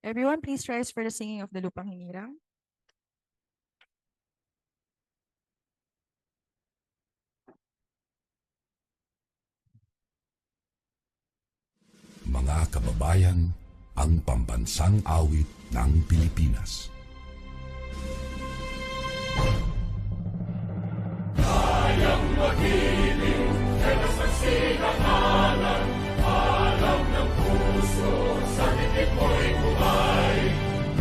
Everyone, please rise for the singing of the Lupang Hinirang. Mga kababayan, ang pambansang awit ng Pilipinas. Kayang magiliw, pero sa sinakalan, alam ng puso, sa titik mo'y buhay.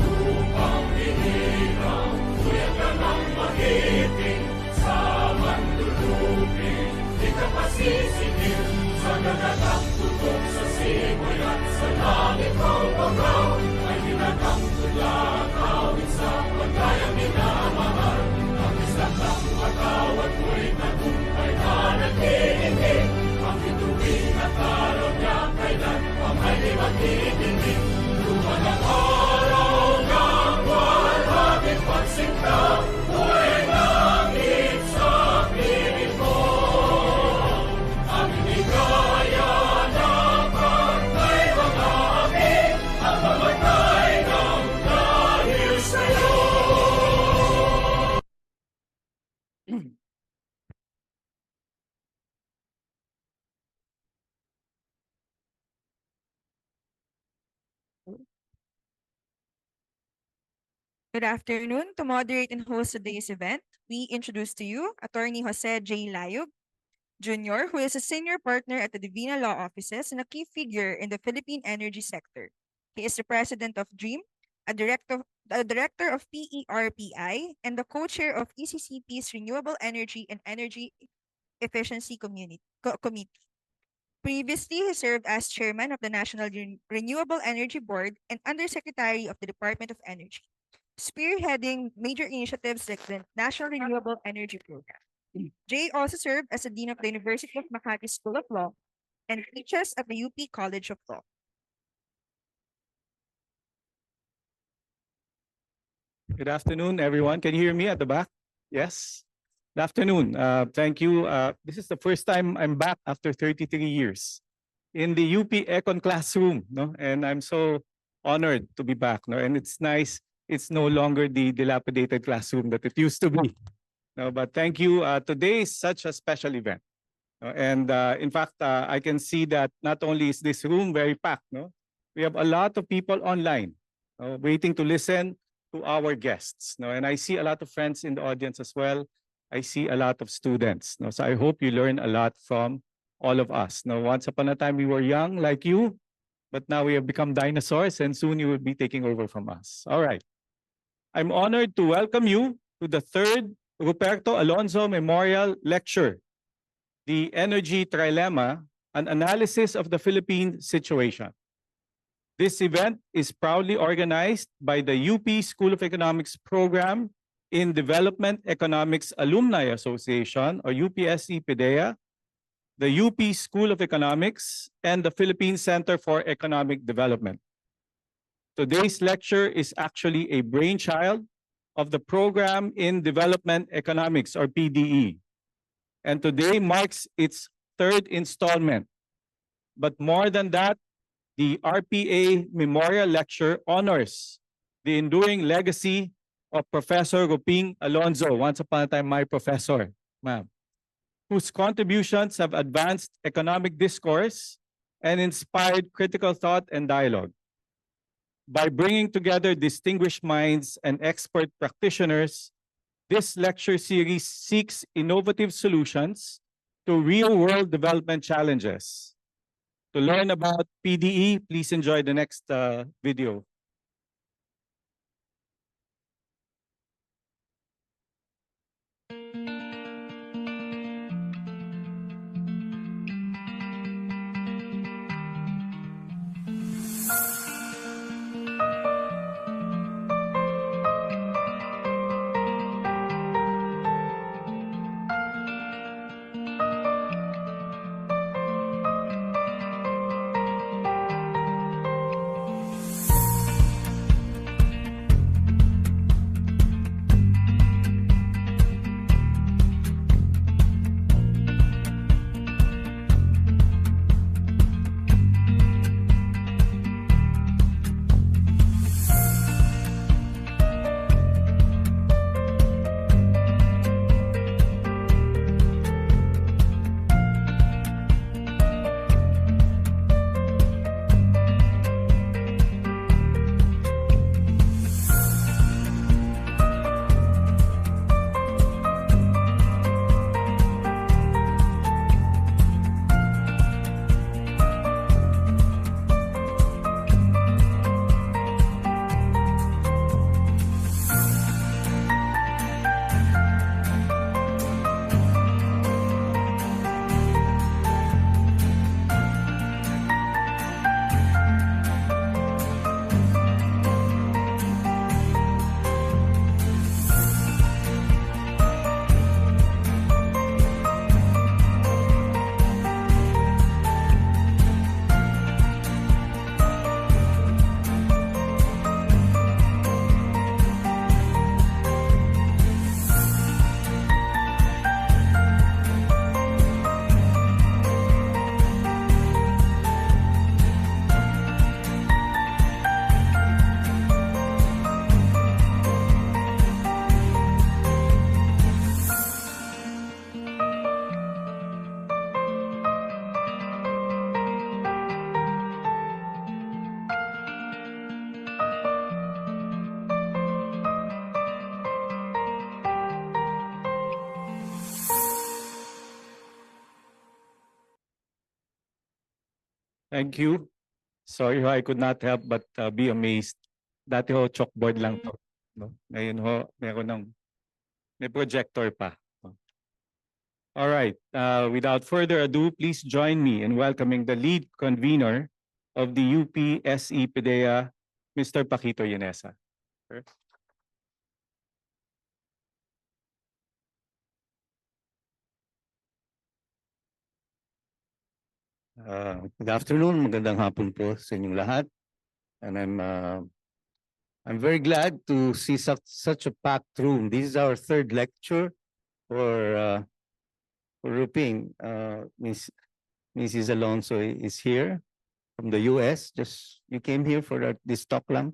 Lupang hinirang, tuyag ka ng magiting, sa mandulupin, di ka pasisingil, sa dagatang tutok sa simoy at sa langit ng bagaw, ay ginatang tulad, awit sa pagkayang minamahal. Ang isang ng patawad mo'y tagumpay na nag-iindig, ang bituin at araw niya kailan pang ay di magtitingin. Luma ng araw ng walhagit pagsinta, mo'y langit sa piling mo. Ang inigaya na pagkay mga api, ang mamatay ng dahil sa'yo. Good afternoon. To moderate and host today's event, we introduce to you Attorney Jose J. Layug, Jr., who is a senior partner at the Divina Law Offices and a key figure in the Philippine energy sector. He is the president of DREAM, a director of PERPI, and the co-chair of ECCP's Renewable Energy and Energy Efficiency Committee. Previously, he served as chairman of the National Renewable Energy Board and undersecretary of the Department of Energy, spearheading major initiatives like the National Renewable Energy Program. Jay also served as the dean of the University of Makati School of Law and teaches at the UP College of Law. Good afternoon, everyone. Can you hear me at the back? Yes. Good afternoon. Thank you. This is the first time I'm back after 33 years in the UP Econ classroom, no? And I'm so honored to be back, no? And it's nice. It's no longer the dilapidated classroom that it used to be. No, but thank you. Today is such a special event. And in fact, I can see that not only is this room very packed, no? We have a lot of people online waiting to listen to our guests. No? And I see a lot of friends in the audience as well. I see a lot of students. No? So I hope you learn a lot from all of us. No? Once upon a time, we were young like you, but now we have become dinosaurs and soon you will be taking over from us. All right. I'm honored to welcome you to the third Ruperto Alonzo Memorial Lecture, The Energy Trilemma, an analysis of the Philippine situation. This event is proudly organized by the UP School of Economics Program in Development Economics Alumni Association, or UPSC PDEA, the UP School of Economics, and the Philippine Center for Economic Development. Today's lecture is actually a brainchild of the Program in Development Economics, or PDE. And today marks its third installment. But more than that, the RPA Memorial Lecture honors the enduring legacy of Professor Ruping Alonzo, once upon a time my professor, ma'am, whose contributions have advanced economic discourse and inspired critical thought and dialogue. By bringing together distinguished minds and expert practitioners, this lecture series seeks innovative solutions to real-world development challenges. To learn about PDE, please enjoy the next video. Thank you. Sorry ho, I could not help but be amazed. Dati ho, chalkboard lang to. No? Ngayon ho, may projector pa. All right. Without further ado, please join me in welcoming the lead convener of the UPSE PDEA, Mr. Paquito Yanesa. Sir. Good afternoon, magandang hapon po sa inyong lahat. And I'm very glad to see such a packed room. This is our third lecture for Ruping. Mrs. Alonso is here from the US. Just you came here for this talk lang.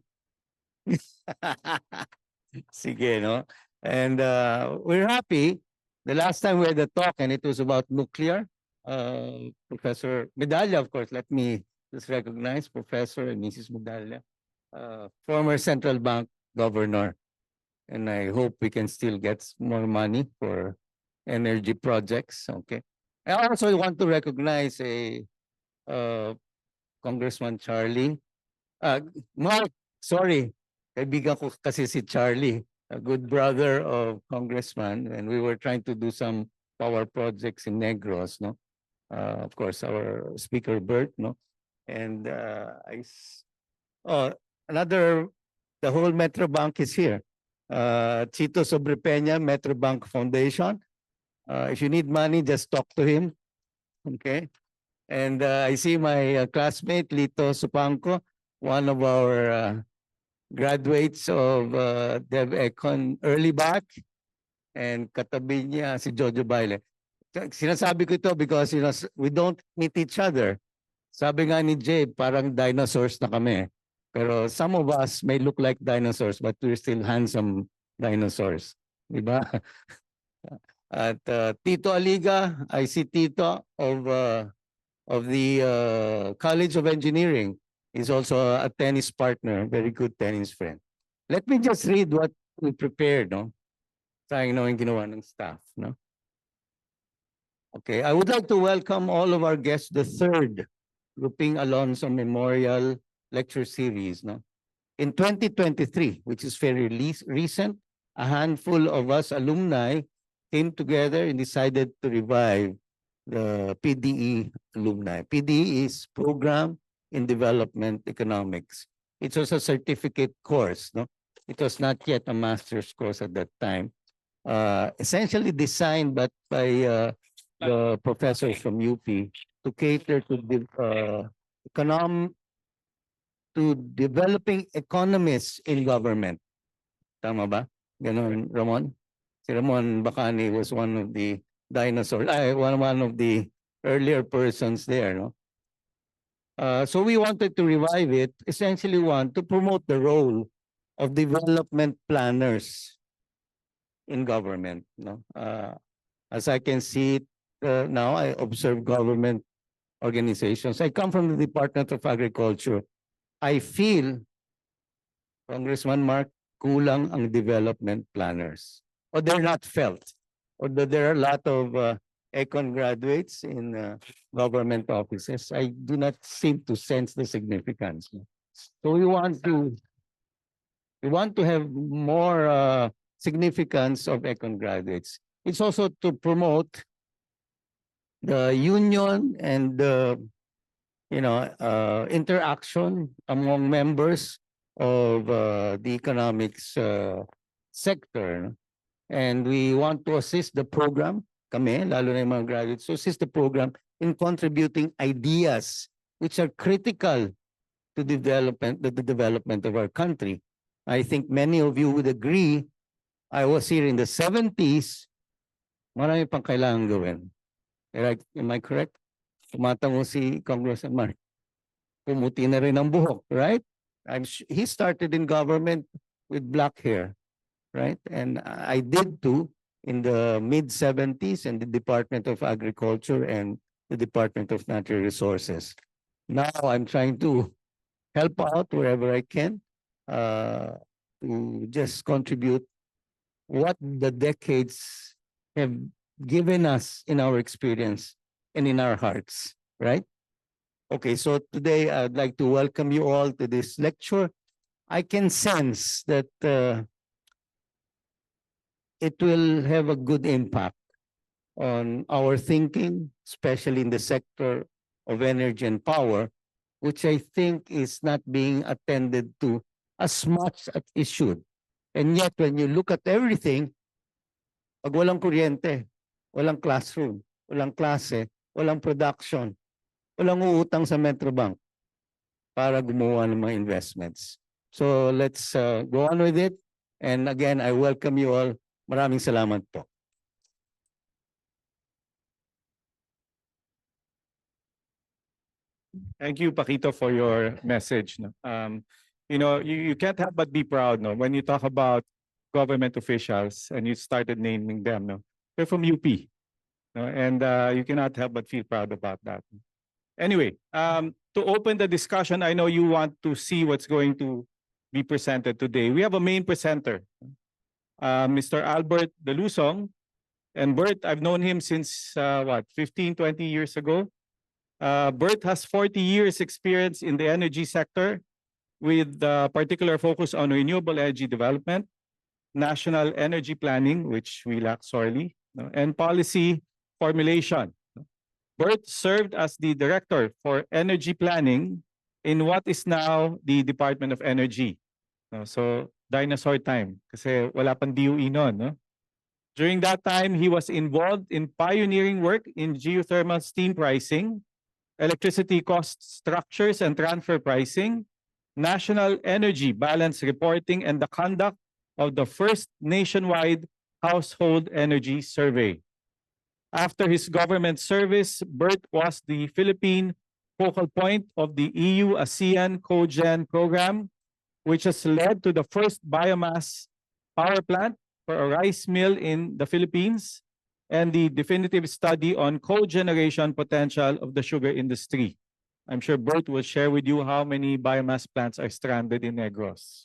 Sige, no? And we're happy. The last time we had a talk and it was about nuclear. Professor Medalla, of course, let me just recognize Professor and Mrs. Medalla, former central bank governor. And I hope we can still get more money for energy projects. Okay. I also want to recognize Congressman Charlie. Mark, sorry. Kaibigan ko kasi si Charlie, a good brother of Congressman, and we were trying to do some power projects in Negros, no? Of course, our Speaker Bert, no? And the whole Metro Bank is here. Chito Sobrepeña, Metro Bank Foundation. If you need money, just talk to him. Okay. And I see my classmate, Lito Supangco, one of our graduates of DevEcon early back. And katabi niya si Jojo Baile. Sinasabi ko ito because we don't meet each other. Sabi nga ni Jay, parang dinosaurs na kami. Pero some of us may look like dinosaurs but we're still handsome dinosaurs. Diba? At Tito Aliga, I see Tito of the College of Engineering. Is also a tennis partner, very good tennis friend. Let me just read what we prepared, no? Sayang no yung ginawa ng staff, no? Okay, I would like to welcome all of our guests, the third Ruping Alonso Memorial Lecture Series, no? In 2023, which is very recent, a handful of us alumni came together and decided to revive the PDE alumni. PDE is Program in Development Economics. It was a certificate course, no? It was not yet a master's course at that time. Essentially designed by the professors from UP to cater to developing economists in government. Tama ba? Ganon, Ramon? Si Ramon Bacani was one of the dinosaurs, one of the earlier persons there, no? So we wanted to revive it, essentially to promote the role of development planners in government. No? As I can see it now, I observe government organizations. I come from the Department of Agriculture. I feel, Congressman Mark, kulang ang development planners. Or they're not felt. Or there are a lot of econ graduates in government offices. I do not seem to sense the significance. So we want to have more significance of econ graduates. It's also to promote the union and the interaction among members of the economics sector. And we want to assist the program, kami, lalo na yung mga graduates, to assist the program in contributing ideas which are critical to the development of our country. I think many of you would agree, I was here in the 70s, marami pang kailangan gawin. Am I correct? Tumatango si Congressman Mark. Pumuti na rin ang buhok, right? He started in government with black hair. Right? And I did too in the mid-70s in the Department of Agriculture and the Department of Natural Resources. Now I'm trying to help out wherever I can to just contribute what the decades have given us in our experience and in our hearts, right? Okay, so today I'd like to welcome you all to this lecture. I can sense that it will have a good impact on our thinking, especially in the sector of energy and power, which I think is not being attended to as much as it should. And yet, when you look at everything, pag walang kuryente, walang classroom, walang klase, walang production, walang uutang sa Metrobank para gumawa ng mga investments. So let's go on with it. And again, I welcome you all. Maraming salamat po. Thank you, Paquito, for your message. No? You can't help but be proud, no, when you talk about government officials and you started naming them. No, they're from UP, no, and you cannot help but feel proud about that. Anyway, to open the discussion, I know you want to see what's going to be presented today. We have a main presenter, Mr. Albert Delusong. And Bert, I've known him since 15, 20 years ago. Bert has 40 years experience in the energy sector with particular focus on renewable energy development, national energy planning, which we lack sorely, no, and policy formulation. Bert served as the director for energy planning in what is now the Department of Energy. No, so dinosaur time kasi wala pang DOE noon, no? During that time, he was involved in pioneering work in geothermal steam pricing, electricity cost structures and transfer pricing, national energy balance reporting, and the conduct of the first nationwide household energy survey. After his government service, Bert was the Philippine focal point of the EU ASEAN Cogen program, which has led to the first biomass power plant for a rice mill in the Philippines and the definitive study on cogeneration potential of the sugar industry. I'm sure Bert will share with you how many biomass plants are stranded in Negros.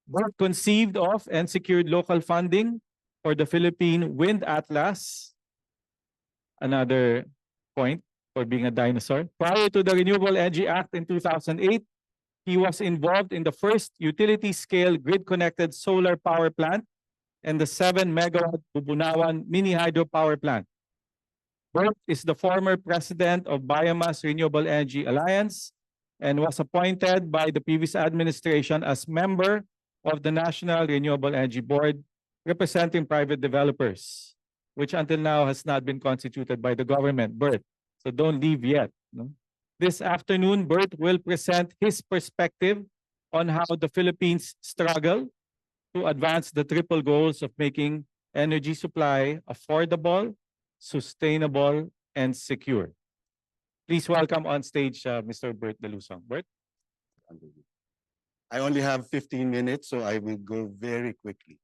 Bert conceived of and secured local funding for the Philippine Wind Atlas, another point for being a dinosaur. Prior to the Renewable Energy Act in 2008, he was involved in the first utility-scale grid-connected solar power plant and the 7-megawatt Bubunawan mini hydropower plant. Bert is the former president of Biomass Renewable Energy Alliance and was appointed by the previous administration as member of the National Renewable Energy Board representing private developers, which until now has not been constituted by the government. Bert, so don't leave yet. No? This afternoon, Bert will present his perspective on how the Philippines struggle to advance the triple goals of making energy supply affordable, sustainable, and secure. Please welcome on stage Mr. Bert Delusong. Bert? I only have 15 minutes, so I will go very quickly.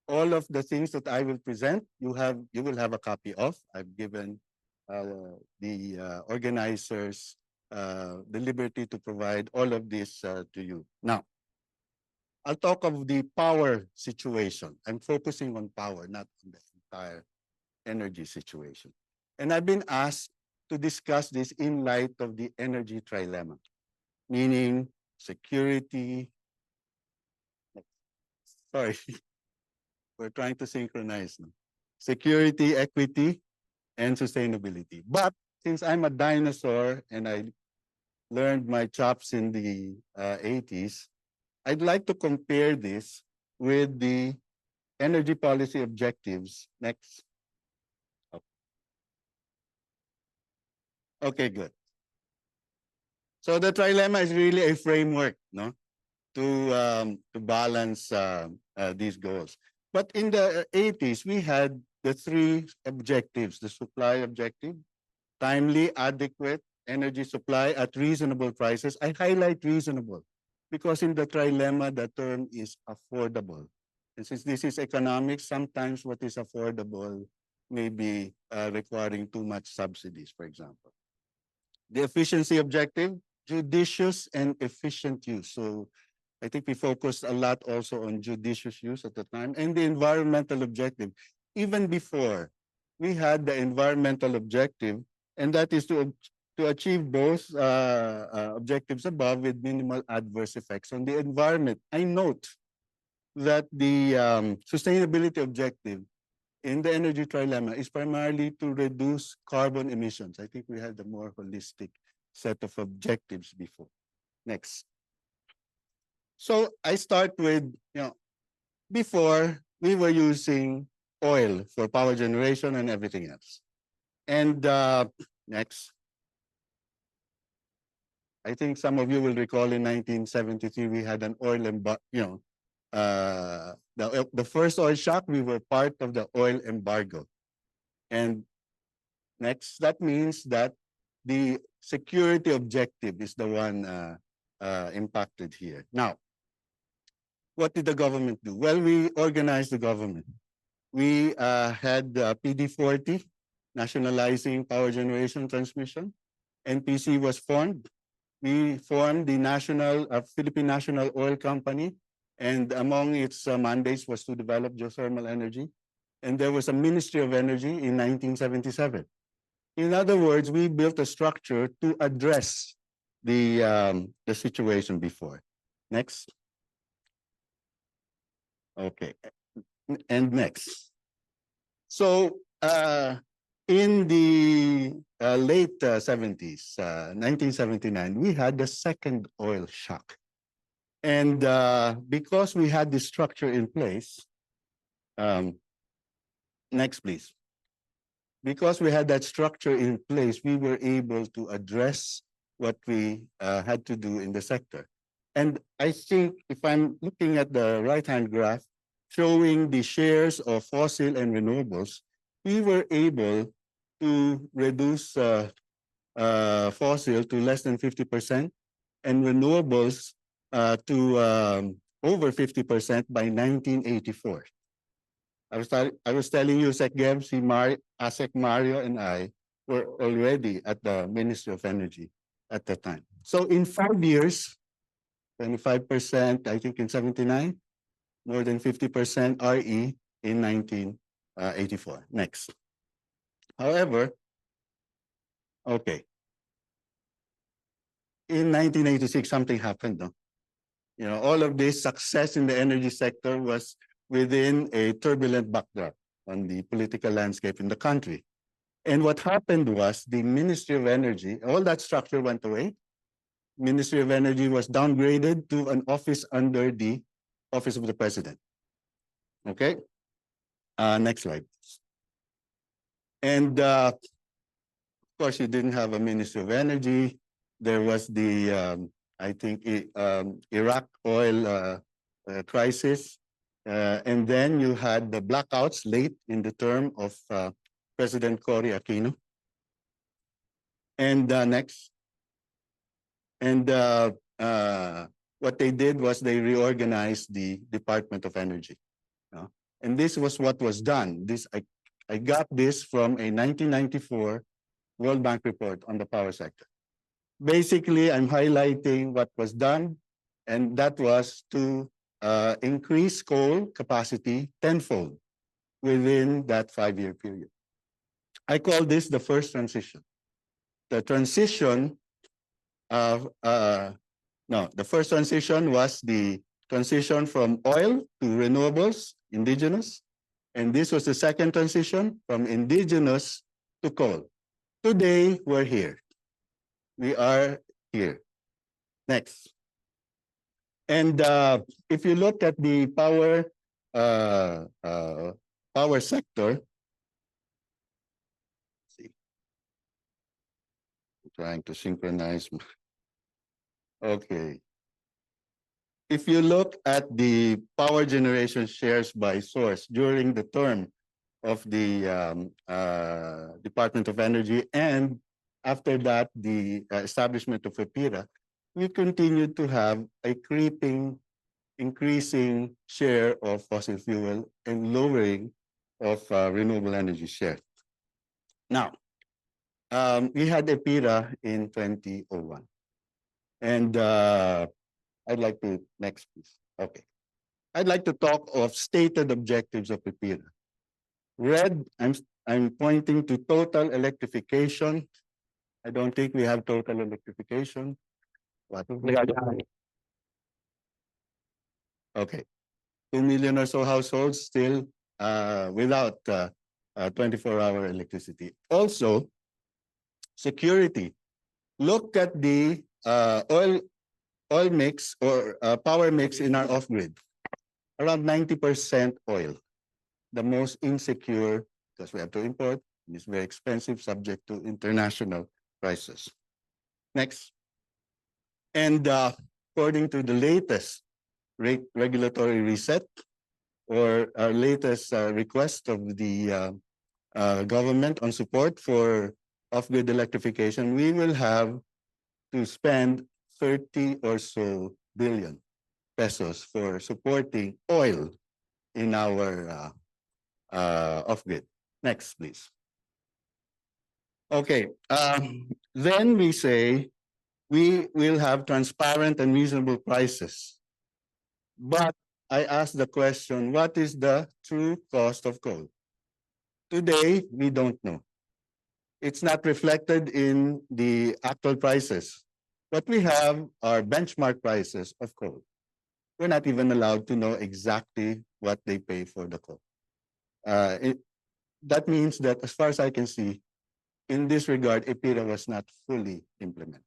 All of the things that I will present, you will have a copy of. I've given the organizers the liberty to provide all of this to you. Now, I'll talk of the power situation. I'm focusing on power, not on the entire energy situation. And I've been asked to discuss this in light of the energy trilemma, meaning security. Sorry, we're trying to synchronize now. Security, equity, and sustainability. But since I'm a dinosaur and I learned my chops in the 80s, I'd like to compare this with the energy policy objectives. Next. Okay, good. So the trilemma is really a framework, no, to balance these goals. But in the 80s, we had the three objectives: the supply objective, timely, adequate energy supply at reasonable prices. I highlight reasonable because in the trilemma, the term is affordable. And since this is economics, sometimes what is affordable may be requiring too much subsidies, for example. The efficiency objective, judicious and efficient use. So I think we focused a lot also on judicious use at the time. And the environmental objective, even before, we had the environmental objective, and that is to to achieve both objectives above with minimal adverse effects on the environment. I note that the sustainability objective in the energy trilemma is primarily to reduce carbon emissions. I think we had a more holistic set of objectives before. Next. So I start with, before we were using oil for power generation and everything else. And next. I think some of you will recall in 1973 we had an oil the first oil shock, we were part of the oil embargo. And next, that means that the security objective is the one impacted here. Now, what did the government do? Well, we organized the government. We had PD40, nationalizing power generation transmission. NPC was formed. We formed the Philippine National Oil Company, and among its mandates was to develop geothermal energy. And there was a Ministry of Energy in 1977. In other words, we built a structure to address the situation before. Next. Okay, and next. So in the late 70s, 1979, we had the second oil shock. And because we had this structure in place, next please. Because we had that structure in place, we were able to address what we had to do in the sector. And I think if I'm looking at the right-hand graph, showing the shares of fossil and renewables, we were able to reduce fossil to less than 50% and renewables to over 50% by 1984. I was telling you, Sec Geb, Asec Mario, and I were already at the Ministry of Energy at that time. So in 5 years, 25%, I think in 79, more than 50% RE in 1984. Next. However, okay. In 1986, something happened. No? All of this success in the energy sector was within a turbulent backdrop on the political landscape in the country. And what happened was the Ministry of Energy, all that structure went away. Ministry of Energy was downgraded to an office under the Office of the President. Okay, next slide. And of course, you didn't have a Ministry of Energy. There was the, I think, Iraq oil crisis. And then you had the blackouts late in the term of President Cory Aquino. And next. And what they did was they reorganized the Department of Energy. And this was what was done. I got this from a 1994 World Bank report on the power sector. Basically, I'm highlighting what was done, and that was to increase coal capacity tenfold within that 5-year period. I call this the first transition. The transition the first transition was the transition from oil to renewables, indigenous. And this was the second transition from indigenous to coal. Today, we're here. We are here. Next. And if you look at the power sector, see, I'm trying to synchronize. Okay. If you look at the power generation shares by source during the term of the Department of Energy and after that the establishment of EPIRA, we continued to have a increasing share of fossil fuel and lowering of renewable energy share. Now, we had EPIRA in 2001. And I'd like to, next please. Okay. I'd like to talk of stated objectives of EPIRA. Red, I'm pointing to total electrification I don't think we have total electrification. What? Okay, 2 million or so households still without 24-hour electricity. Also, security. Look at the oil mix or power mix in our off-grid. Around 90% oil. The most insecure because we have to import. It's very expensive, subject to international prices. Next. And according to the latest regulatory reset or our latest request of the government on support for off-grid electrification, we will have to spend 30 or so billion pesos for supporting oil in our off-grid. Next, please. Okay, then we say we will have transparent and reasonable prices. But I ask the question, what is the true cost of coal? Today, we don't know. It's not reflected in the actual prices. What we have are benchmark prices of coal. We're not even allowed to know exactly what they pay for the coal. That means that as far as I can see, in this regard, EPIRA was not fully implemented.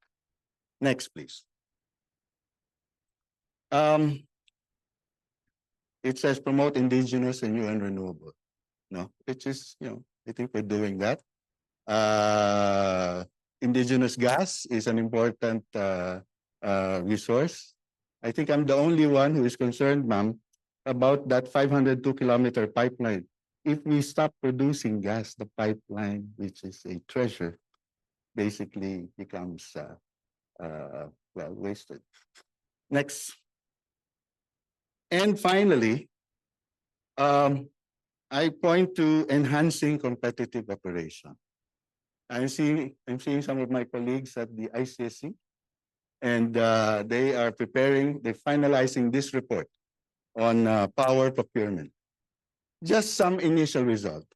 Next, please. It says promote indigenous and new and renewable. No, which is, I think we're doing that. Indigenous gas is an important resource. I think I'm the only one who is concerned, ma'am, about that 502-kilometer pipeline. If we stop producing gas, the pipeline, which is a treasure, basically becomes wasted. Next. And finally, I point to enhancing competitive operation. I'm seeing some of my colleagues at the ICSC, and they're finalizing this report on power procurement. Just some initial result.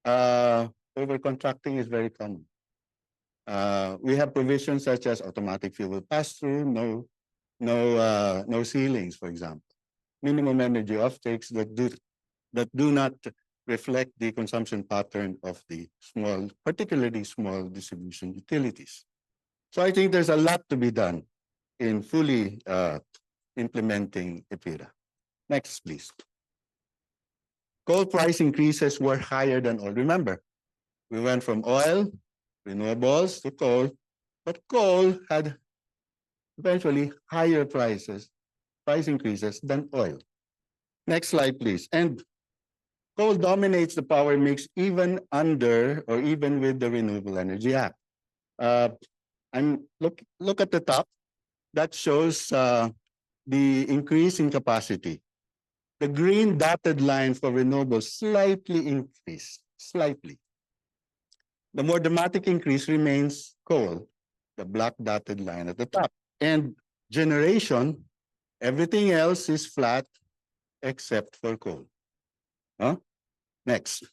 Overcontracting is very common. We have provisions such as automatic fuel pass-through, no ceilings, for example. Minimum energy offtakes that do not reflect the consumption pattern of the particularly small distribution utilities. So I think there's a lot to be done in fully implementing EPIRA. Next, please. Coal price increases were higher than oil. Remember, we went from oil, renewables to coal, but coal had eventually higher price increases than oil. Next slide, please. And coal dominates the power mix even under or even with the Renewable Energy Act. Look at the top. That shows the increase in capacity. The green dotted line for renewables slightly increased, slightly. The more dramatic increase remains coal, the black dotted line at the top. And generation, everything else is flat except for coal. Next.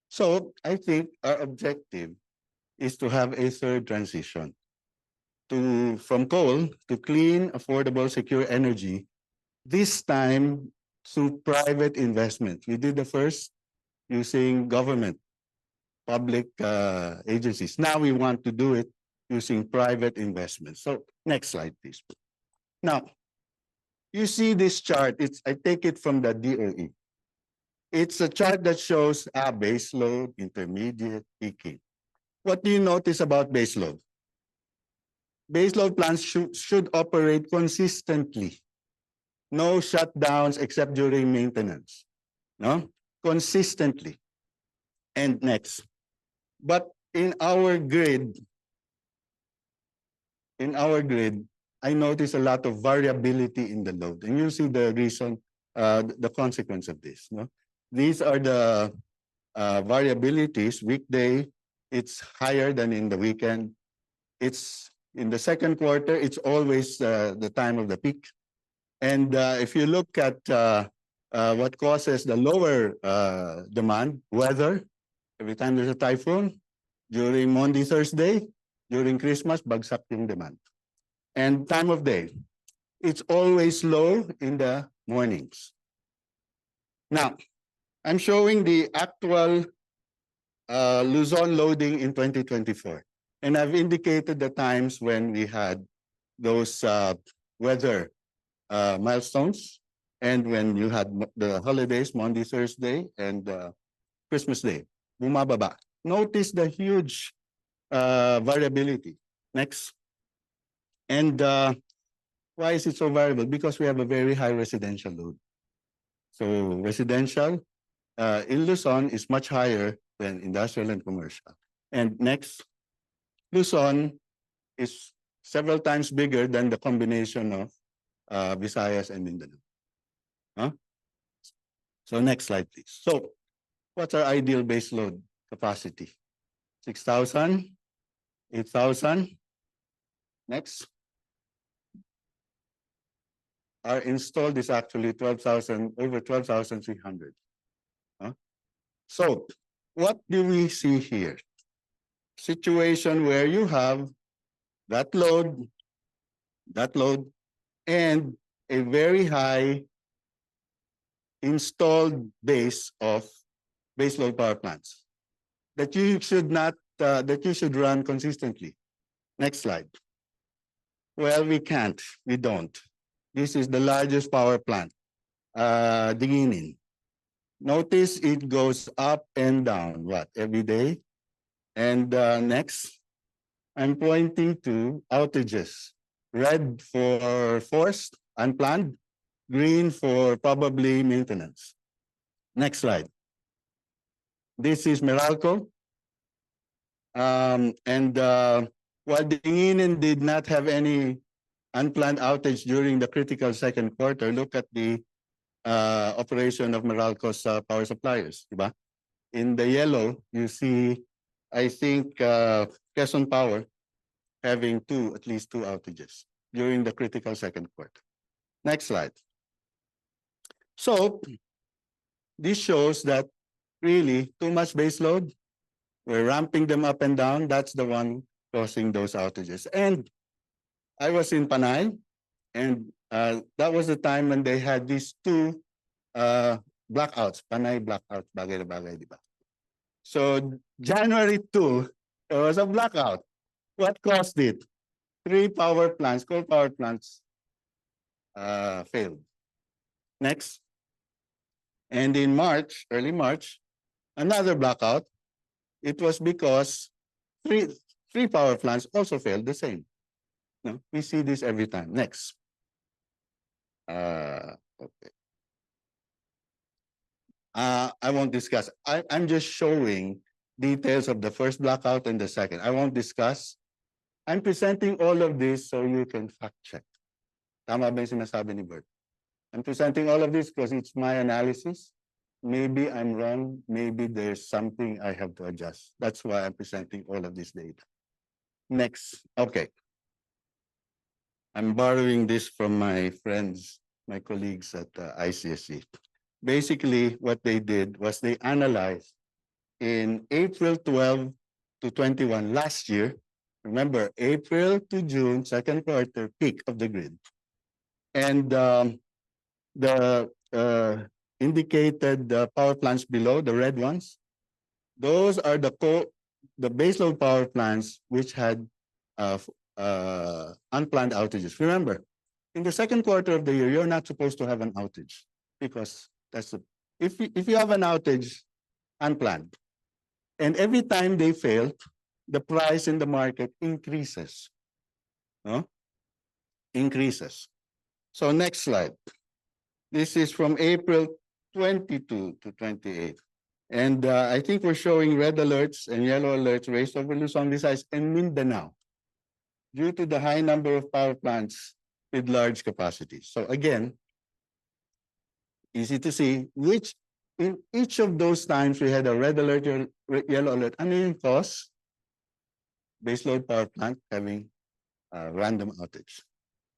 So I think our objective is to have a third transition from coal to clean, affordable, secure energy, this time through private investment. We did the first using government, public agencies. Now we want to do it using private investment. So next slide, please. Now, you see this chart. I take it from the DOE. It's a chart that shows base load, intermediate, peaking. What do you notice about base load? Base load plants should operate consistently. No shutdowns except during maintenance. No? Consistently. And next. But in our grid, I notice a lot of variability in the load. And you'll see the reason, the consequence of this. No? These are the variabilities. Weekday, it's higher than in the weekend. It's in the second quarter, it's always the time of the peak. And if you look at what causes the lower demand, weather, every time there's a typhoon, During Monday, Thursday, during Christmas, bagsak yung demand. And time of day, it's always low in the mornings. Now, I'm showing the actual Luzon loading in 2024. And I've indicated the times when we had those weather milestones and when you had the holidays, Monday, Thursday, and Christmas Day. Bumababa. Notice the huge variability. Next. And why is it so variable? Because we have a very high residential load. So residential in Luzon is much higher than industrial and commercial. And next, Luzon is several times bigger than the combination of Visayas and Mindanao. Huh? So next slide, please. So what's our ideal base load capacity? 6,000, 8,000. Next. Our installed is actually 12,000, over 12,300. Huh? So what do we see here? Situation where you have that load, and a very high installed base of baseload power plants that you should not, that you should run consistently. Next slide. Well, we can't, we don't. This is the largest power plant, Dinginin. Notice it goes up and down, what, every day? And next, I'm pointing to outages. Red for forced, unplanned, green for probably maintenance. Next slide. This is Meralco. And while Dinginin did not have any unplanned outage during the critical second quarter, look at the operation of Meralco's power suppliers. Diba? In the yellow, you see, I think, Quezon Power having at least two outages during the critical second quarter. Next slide. So this shows that really too much base load. We're ramping them up and down. That's the one causing those outages. And I was in Panay, and that was the time when they had these two blackouts, Panay blackouts, bagay na bagay, di ba? So January 2, there was a blackout. What caused it? 3 power plants, coal power plants failed. Next. And in March, early March, another blackout. It was because three power plants also failed the same. No, we see this every time. Next. Okay. I won't discuss. I'm just showing details of the first blackout and the second. I won't discuss. I'm presenting all of this so you can fact check. Tama ba yung sinasabi ni Bert? I'm presenting all of this because it's my analysis. Maybe I'm wrong. Maybe there's something I have to adjust. That's why I'm presenting all of this data. Next. Okay. I'm borrowing this from my friends, my colleagues at ICSC. Basically, what they did was they analyzed in April 12 to 21 last year. Remember, April to June, second quarter, peak of the grid. And the indicated power plants below, the red ones, those are the baseload power plants which had unplanned outages. Remember, in the second quarter of the year, you're not supposed to have an outage because that's if you have an outage unplanned, and every time they fail, the price in the market increases. No? Increases. So next slide. This is from April 22 to 28. And I think we're showing red alerts and yellow alerts raised over Luzon, Visayas, and Mindanao due to the high number of power plants with large capacity. So again, easy to see which in each of those times we had a red alert or yellow alert. Ano yung cause? Baseload power plant having a random outage.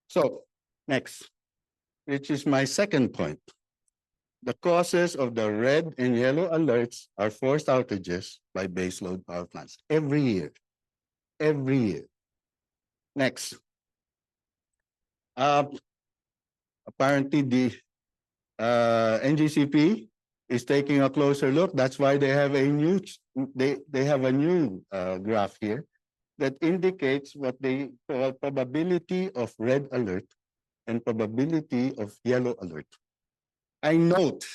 So next, which is my second point. the causes of the red and yellow alerts are forced outages by baseload power plants every year. Every year. Next. Uh, Apparently, the NGCP is taking a closer look. That's why they have a new graph here that indicates what they call probability of red alert and probability of yellow alert. I note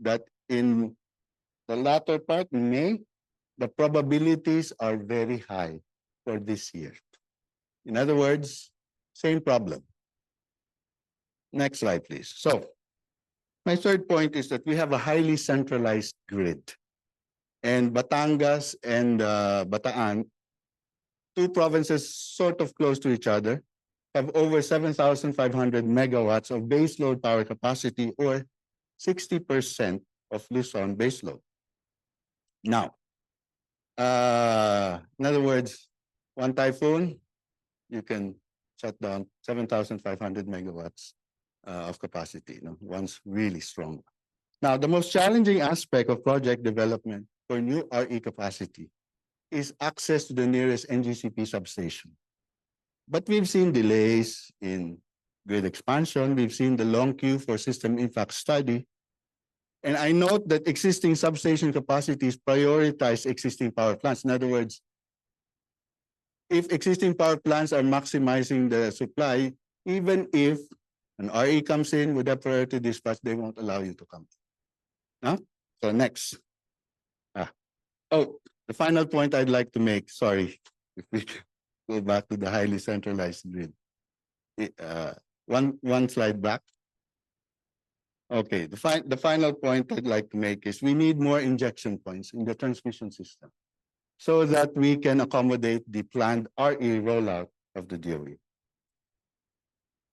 that in the latter part, in May, the probabilities are very high for this year. In other words, same problem. Next slide, please. So, my third point is that we have a highly centralized grid. And Batangas and Bataan, two provinces sort of close to each other, have over 7,500 megawatts of baseload power capacity, or 60% of Luzon baseload. Now, in other words, one typhoon, you can shut down 7,500 megawatts of capacity, one's really strong. Now, the most challenging aspect of project development for new RE capacity is access to the nearest NGCP substation. But we've seen delays in grid expansion. We've seen the long queue for system impact study. And I note that existing substation capacities prioritize existing power plants. In other words, if existing power plants are maximizing the supply, even if an RE comes in with a priority dispatch, they won't allow you to come. Huh? So next. The final point I'd like to make, sorry, if we go back to the highly centralized grid. One slide back. Okay, the final point I'd like to make is we need more injection points in the transmission system so that we can accommodate the planned RE rollout of the DOE.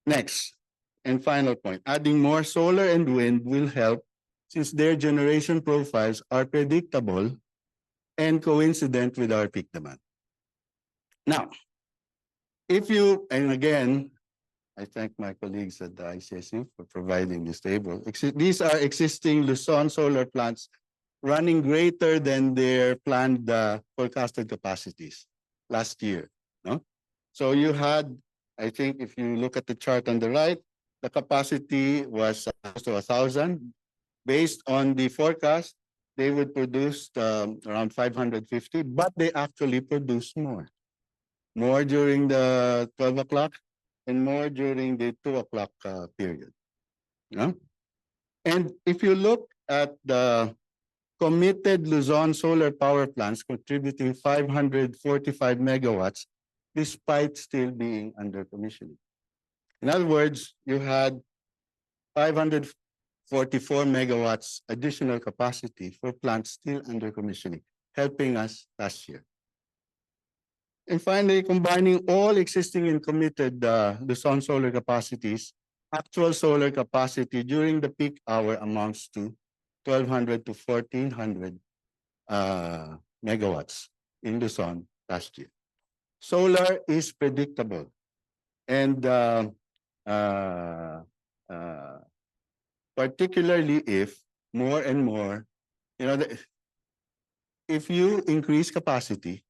Next, and final point, adding more solar and wind will help since their generation profiles are predictable and coincident with our peak demand. Now, and again, I thank my colleagues at the ICSU for providing this table. These are existing Luzon solar plants running greater than their planned forecasted capacities last year. No? So you had, I think if you look at the chart on the right, the capacity was close to 1,000. Based on the forecast, they would produce around 550, but they actually produce more. More during the 12 o'clock and more during the 2 o'clock period. Yeah? And if you look at the committed Luzon solar power plants contributing 545 megawatts, despite still being under commissioning. In other words, you had 544 megawatts additional capacity for plants still under commissioning, helping us last year. And finally, combining all existing and committed Luzon solar capacities, actual solar capacity during the peak hour amounts to 1,200 to 1,400 megawatts in Luzon last year. Solar is predictable, and particularly if more and more, if you increase capacity,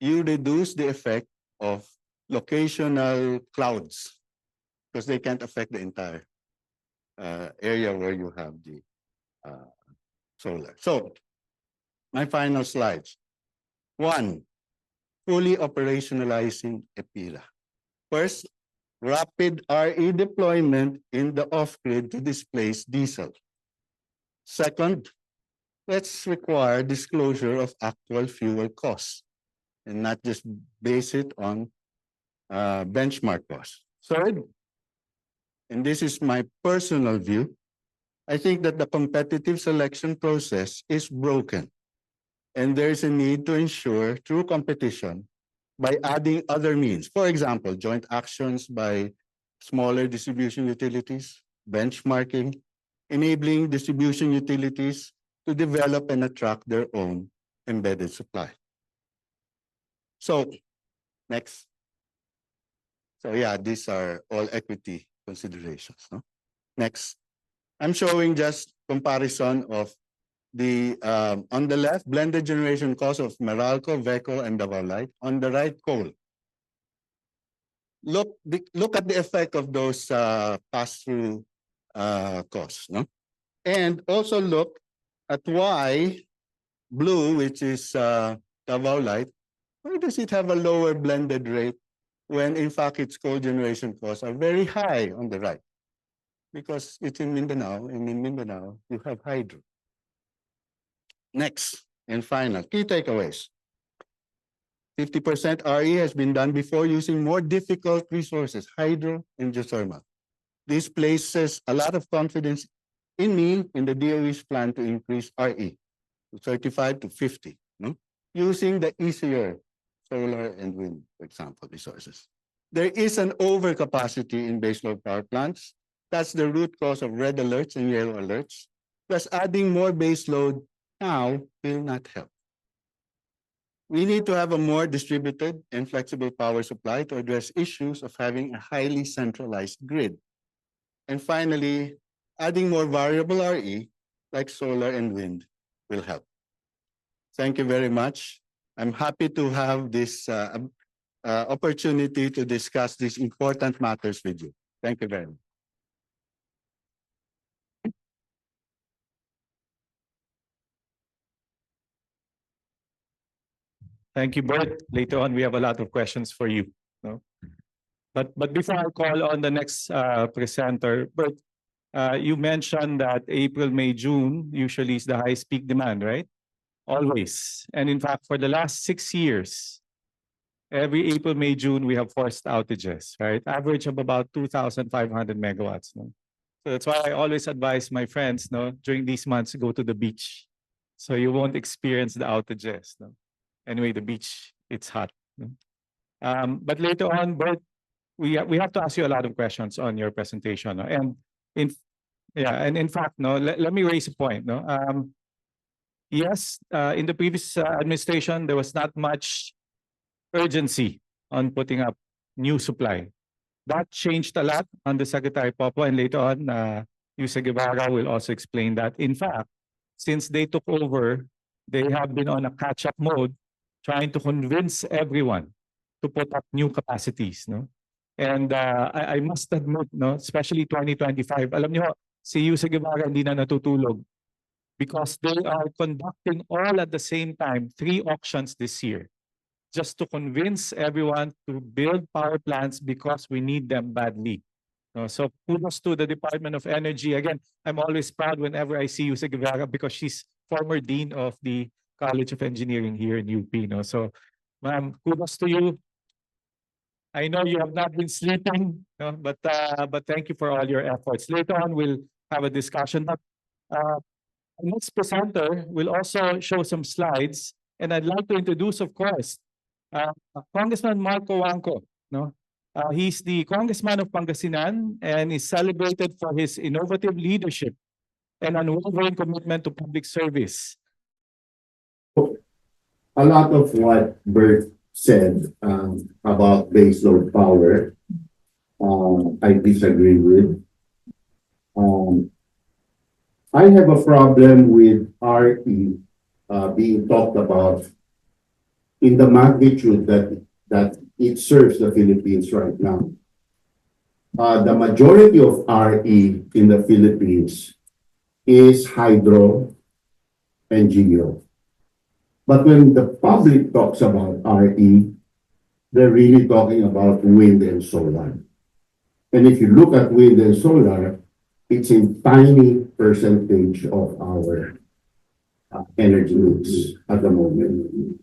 you reduce the effect of locational clouds because they can't affect the entire area where you have the solar. So, my final slides. One, fully operationalizing EPIRA. First, rapid RE deployment in the off-grid to displace diesel. Second, let's require disclosure of actual fuel costs and not just base it on benchmark costs. Third, and this is my personal view, I think that the competitive selection process is broken and there is a need to ensure true competition by adding other means. For example, joint actions by smaller distribution utilities, benchmarking, enabling distribution utilities to develop and attract their own embedded supply. So, next. So yeah, these are all equity considerations. No? Next. I'm showing just comparison of the on the left, blended generation cost of Meralco, Veco, and Davao Light. On the right, coal. Look at the effect of those pass-through costs, no? And also look at why blue, which is Davao Light, why does it have a lower blended rate when in fact its coal generation costs are very high on the right? Because it's in Mindanao, and in Mindanao, you have hydro. Next, and final, key takeaways. 50% RE has been done before using more difficult resources, hydro and geothermal. This places a lot of confidence in me in the DOE's plan to increase RE to 35 to 50, no? Using the easier solar and wind, for example, resources. There is an overcapacity in baseload power plants. That's the root cause of red alerts and yellow alerts. Plus, adding more baseload now will not help. We need to have a more distributed and flexible power supply to address issues of having a highly centralized grid. And finally, adding more variable RE like solar and wind will help. Thank you very much. I'm happy to have this opportunity to discuss these important matters with you. Thank you very much. Thank you, Bert. Later on, we have a lot of questions for you. No? But before I call on the next presenter, Bert, you mentioned that April, May, June usually is the highest peak demand, right? Always. And in fact, for the last 6 years, every April, May, June, we have forced outages, right? Average of about 2,500 megawatts. No? So that's why I always advise my friends, no, during these months, go to the beach. So you won't experience the outages. No? Anyway, the beach, it's hot. No? But later on, Bert, we have to ask you a lot of questions on your presentation. No? And in fact, no, let me raise a point. No, yes, in the previous administration, there was not much urgency on putting up new supply. That changed a lot under Secretary Popo, and later on, Yuse Guevara will also explain that. In fact, since they took over, they have been on a catch-up mode, trying to convince everyone to put up new capacities. No? And I must admit, no, especially 2025, alam niyo, si Yuse Guevara hindi na natutulog because they are conducting all at the same time 3 auctions this year just to convince everyone to build power plants because we need them badly. No, so kudos to the Department of Energy. Again, I'm always proud whenever I see Yuse Guevara because she's former dean of the College of Engineering here in UP. No? So, ma'am, kudos to you. I know you have not been sleeping, no? But thank you for all your efforts. Later on, we'll have a discussion. But our next presenter will also show some slides, and I'd like to introduce, of course, Congressman Marco Wangco. No? He's the Congressman of Pangasinan and is celebrated for his innovative leadership and unwavering commitment to public service. A lot of what Bert said about baseload power, I disagree with. I have a problem with RE being talked about in the magnitude that it serves the Philippines right now. The majority of RE in the Philippines is hydro and geo. But when the public talks about RE, they're really talking about wind and solar. And if you look at wind and solar, it's a tiny percentage of our energy mix at the moment.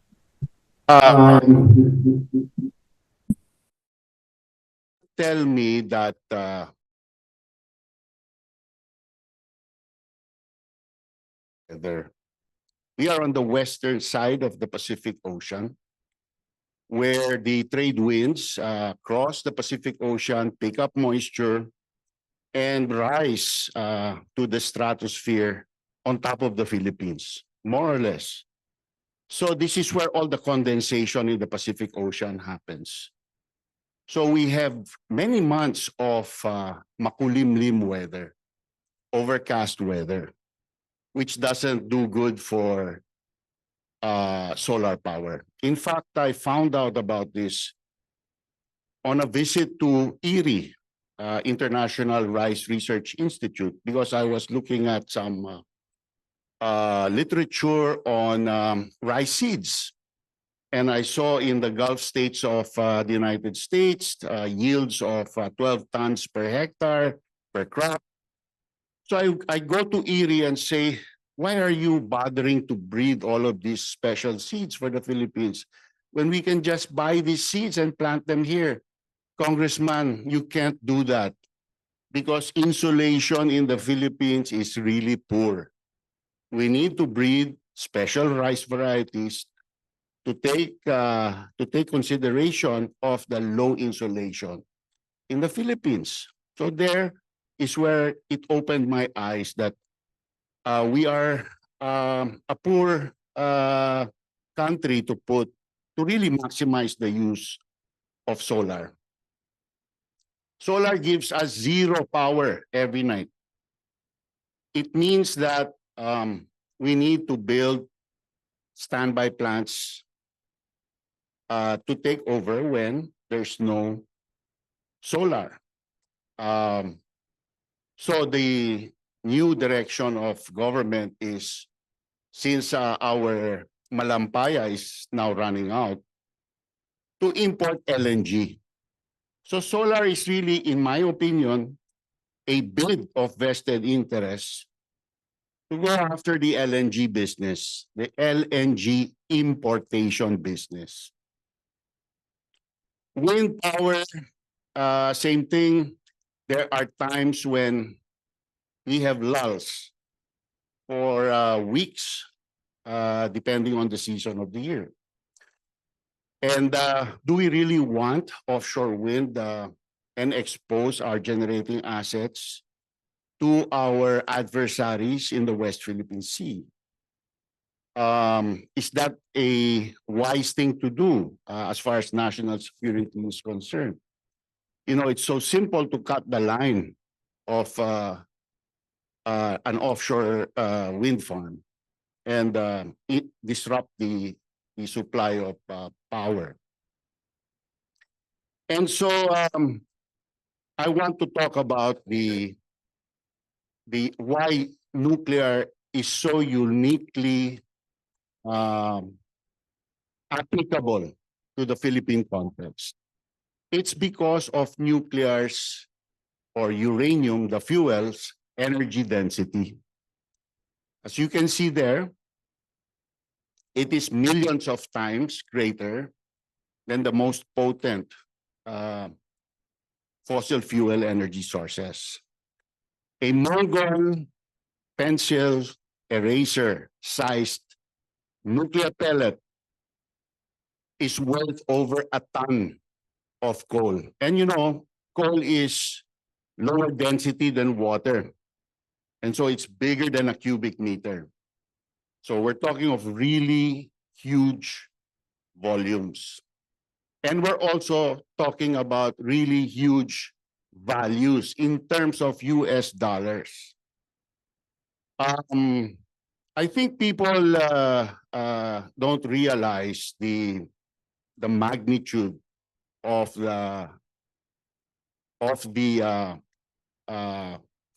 Tell me that we are on the western side of the Pacific Ocean, where the trade winds cross the Pacific Ocean, pick up moisture, and rise to the stratosphere on top of the Philippines, more or less. So this is where all the condensation in the Pacific Ocean happens. So we have many months of makulimlim weather. overcast weather, which doesn't do good for solar power. In fact, I found out about this on a visit to Erie International Rice Research Institute because I was looking at some literature on rice seeds. And I saw in the Gulf states of the United States yields of 12 tons per hectare per crop. So I go to Erie and say, why are you bothering to breed all of these special seeds for the Philippines when we can just buy these seeds and plant them here? Congressman, you can't do that because insulation in the Philippines is really poor. We need to breed special rice varieties to take consideration of the low insulation in the Philippines. So there is where it opened my eyes that we are a poor country to really maximize the use of solar. Solar gives us zero power every night. It means that we need to build standby plants to take over when there's no solar. So the new direction of government is, since our Malampaya is now running out, to import LNG. So solar is really, in my opinion, a bid of vested interests to go after the LNG business, the LNG importation business. Wind power, same thing. There are times when we have lulls for weeks, depending on the season of the year. And do we really want offshore wind and expose our generating assets to our adversaries in the West Philippine Sea? Is that a wise thing to do as far as national security is concerned? You know, it's so simple to cut the line of an offshore wind farm and it disrupt the supply of power. And so I want to talk about the why nuclear is so uniquely applicable to the Philippine context. It's because of nuclear's or uranium, the fuel's energy density. As you can see there, it is millions of times greater than the most potent fossil fuel energy sources. A Mongol pencil eraser-sized nuclear pellet is worth over a ton of coal. And you know, coal is lower density than water. And so it's bigger than a cubic meter. So we're talking of really huge volumes. And we're also talking about really huge values in terms of US dollars. I think people don't realize the magnitude of the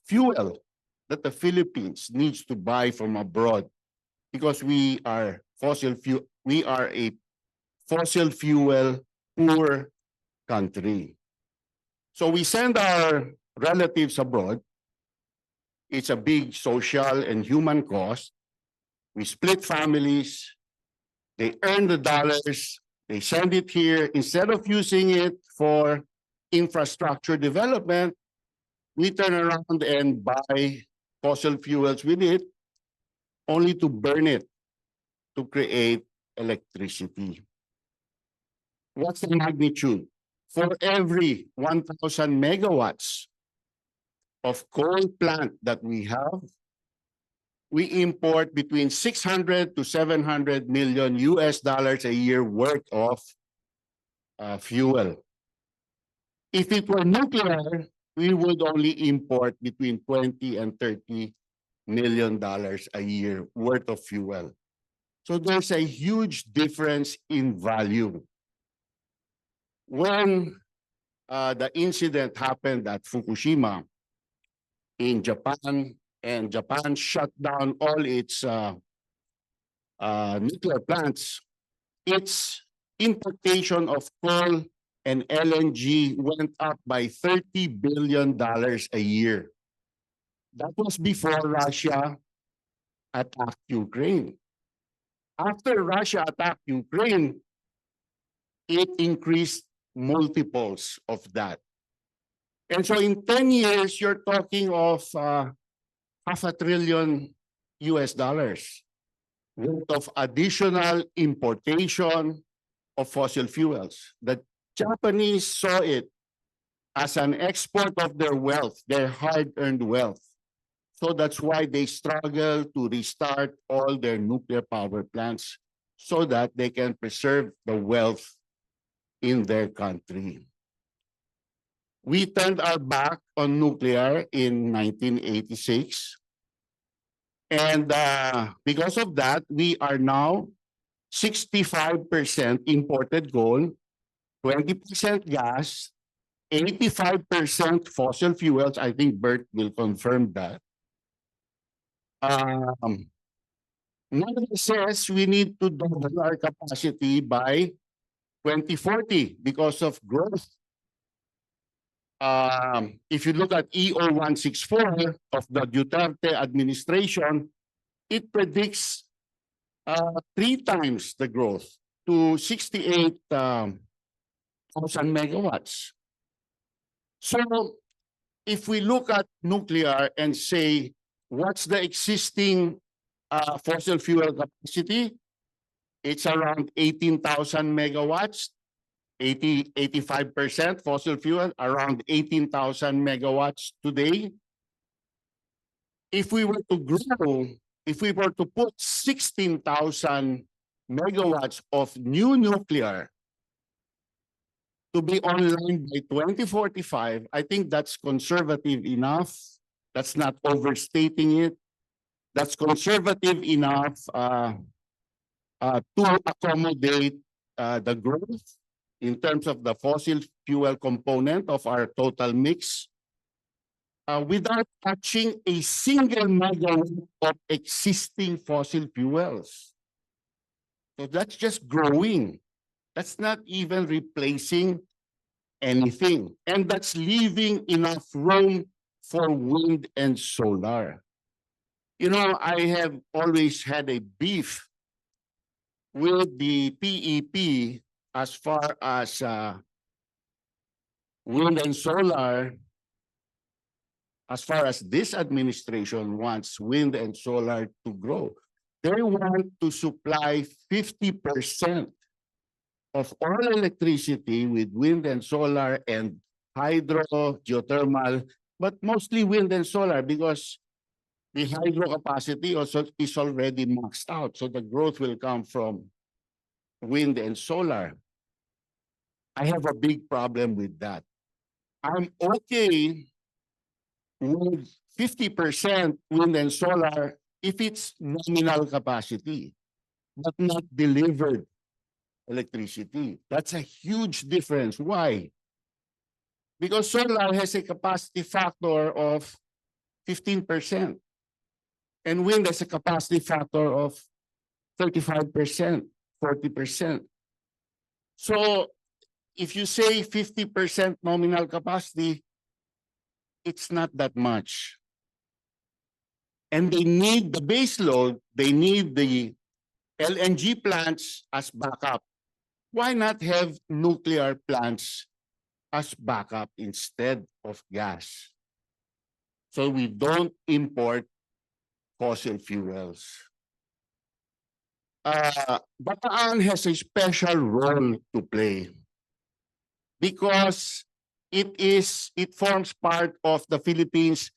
fuel that the Philippines needs to buy from abroad because we are a fossil fuel poor country. So we send our relatives abroad. It's a big social and human cost. We split families. They earn the dollars. They send it here. Instead of using it for infrastructure development, we turn around and buy fossil fuels with it, only to burn it to create electricity. What's the magnitude? For every 1,000 megawatts of coal plant that we have, we import between 600 to 700 million US dollars a year worth of fuel. If it were nuclear, we would only import between 20 and 30 million dollars a year worth of fuel. So there's a huge difference in value. When the incident happened at Fukushima in Japan, and Japan shut down all its nuclear plants, its importation of coal and LNG went up by $30 billion a year. That was before Russia attacked Ukraine. After Russia attacked Ukraine, it increased multiples of that. And so in 10 years, you're talking of $500 billion US dollars worth of additional importation of fossil fuels. The Japanese saw it as an export of their wealth, their hard-earned wealth. So that's why they struggle to restart all their nuclear power plants so that they can preserve the wealth in their country. We turned our back on nuclear in 1986. And because of that, we are now 65% imported coal, 20% gas, 85% fossil fuels. I think Bert will confirm that. NADA says we need to double our capacity by 2040 because of growth. If you look at EO 164 of the Duterte administration, it predicts 3 times the growth to 68,000 megawatts. So if we look at nuclear and say, what's the existing fossil fuel capacity? It's around 18,000 megawatts, 85% fossil fuel, around 18,000 megawatts today. If we were to grow, if we were to put 16,000 megawatts of new nuclear to be online by 2045, I think that's conservative enough. That's not overstating it. That's conservative enough to accommodate the growth in terms of the fossil fuel component of our total mix without touching a single megawatt of existing fossil fuels. So that's just growing. That's not even replacing anything. And that's leaving enough room for wind and solar. You know, I have always had a beef with the PEP as far as wind and solar, as far as this administration wants wind and solar to grow. They want to supply 50% of all electricity with wind and solar and hydro, geothermal, but mostly wind and solar because the hydro capacity also is already maxed out. So the growth will come from wind and solar. I have a big problem with that. I'm okay with 50% wind and solar if it's nominal capacity, but not delivered electricity. That's a huge difference. Why? Because solar has a capacity factor of 15%, and wind has a capacity factor of 35%, 40%. So if you say 50% nominal capacity, it's not that much. And they need the base load, they need the LNG plants as backup. Why not have nuclear plants as backup instead of gas? So we don't import fossil fuels. Bataan has a special role to play because it forms part of the Philippines'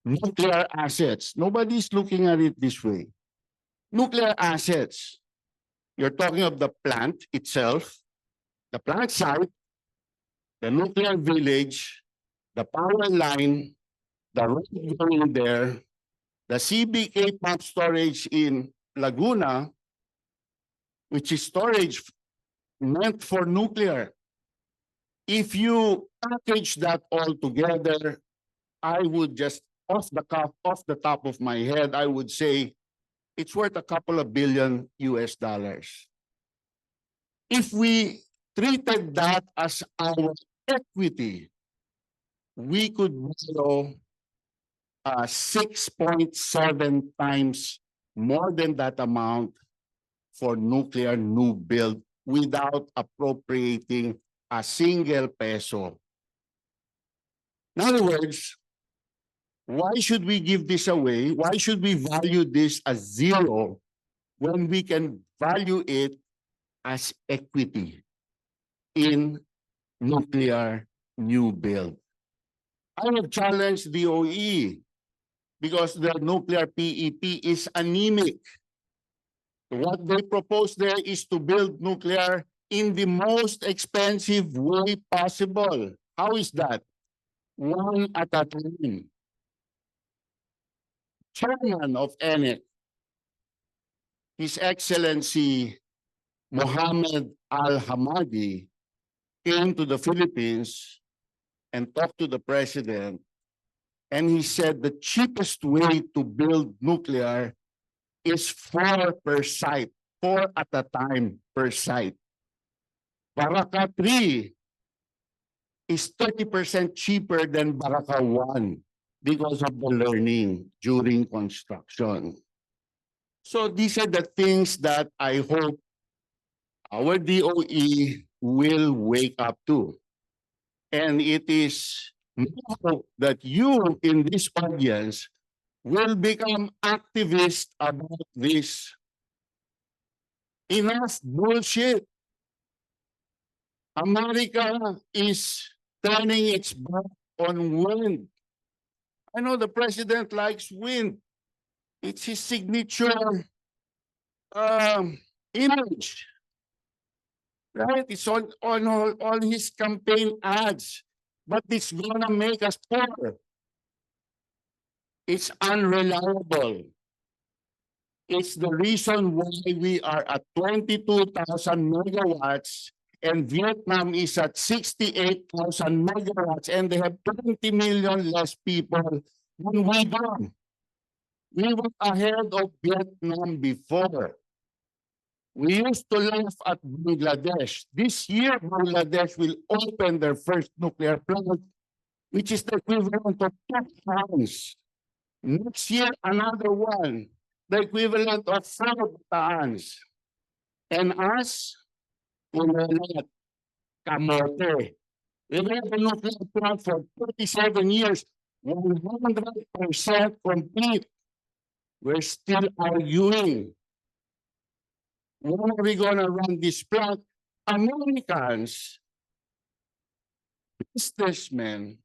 nuclear assets. Nobody's looking at it this way. Nuclear assets. You're talking of the plant itself, the plant site, the nuclear village, the power line, the road going there, the CBK pump storage in Laguna, which is storage meant for nuclear. If you package that all together, I would just off the top of my head, I would say it's worth a couple of billion US dollars. If we treated that as our equity, we could borrow 6.7 times more than that amount for nuclear new build without appropriating a single peso. In other words, why should we give this away? Why should we value this as zero when we can value it as equity in nuclear new build? I have challenged the OE because the nuclear PEP is anemic. What they propose there is to build nuclear in the most expensive way possible. How is that? One at a time. Chairman of ENEC, His Excellency Mohammed Al-Hamadi, came to the Philippines and talked to the president, and he said the cheapest way to build nuclear is 4 per site, 4 at a time per site. Baraka 3 is 30% cheaper than Baraka 1 because of the learning during construction. So these are the things that I hope our DOE will wake up to. And it is my hope that you in this audience will become activists about this. Enough bullshit. America is turning its back on wind. I know the president likes wind. It's his signature image. Right? It's on all his campaign ads. But it's gonna make us poor. It's unreliable. It's the reason why we are at 22,000 megawatts and Vietnam is at 68,000 megawatts and they have 20 million less people than we do. We were ahead of Vietnam before. We used to laugh at Bangladesh. This year, Bangladesh will open their first nuclear plant, which is the equivalent of 2 tons. Next year, another one, the equivalent of 4 tons. And us, Unalat, Kamote. We have a nuclear plant for 37 years, 100% complete. We're still arguing. When are we going to run this plant? Americans, businessmen,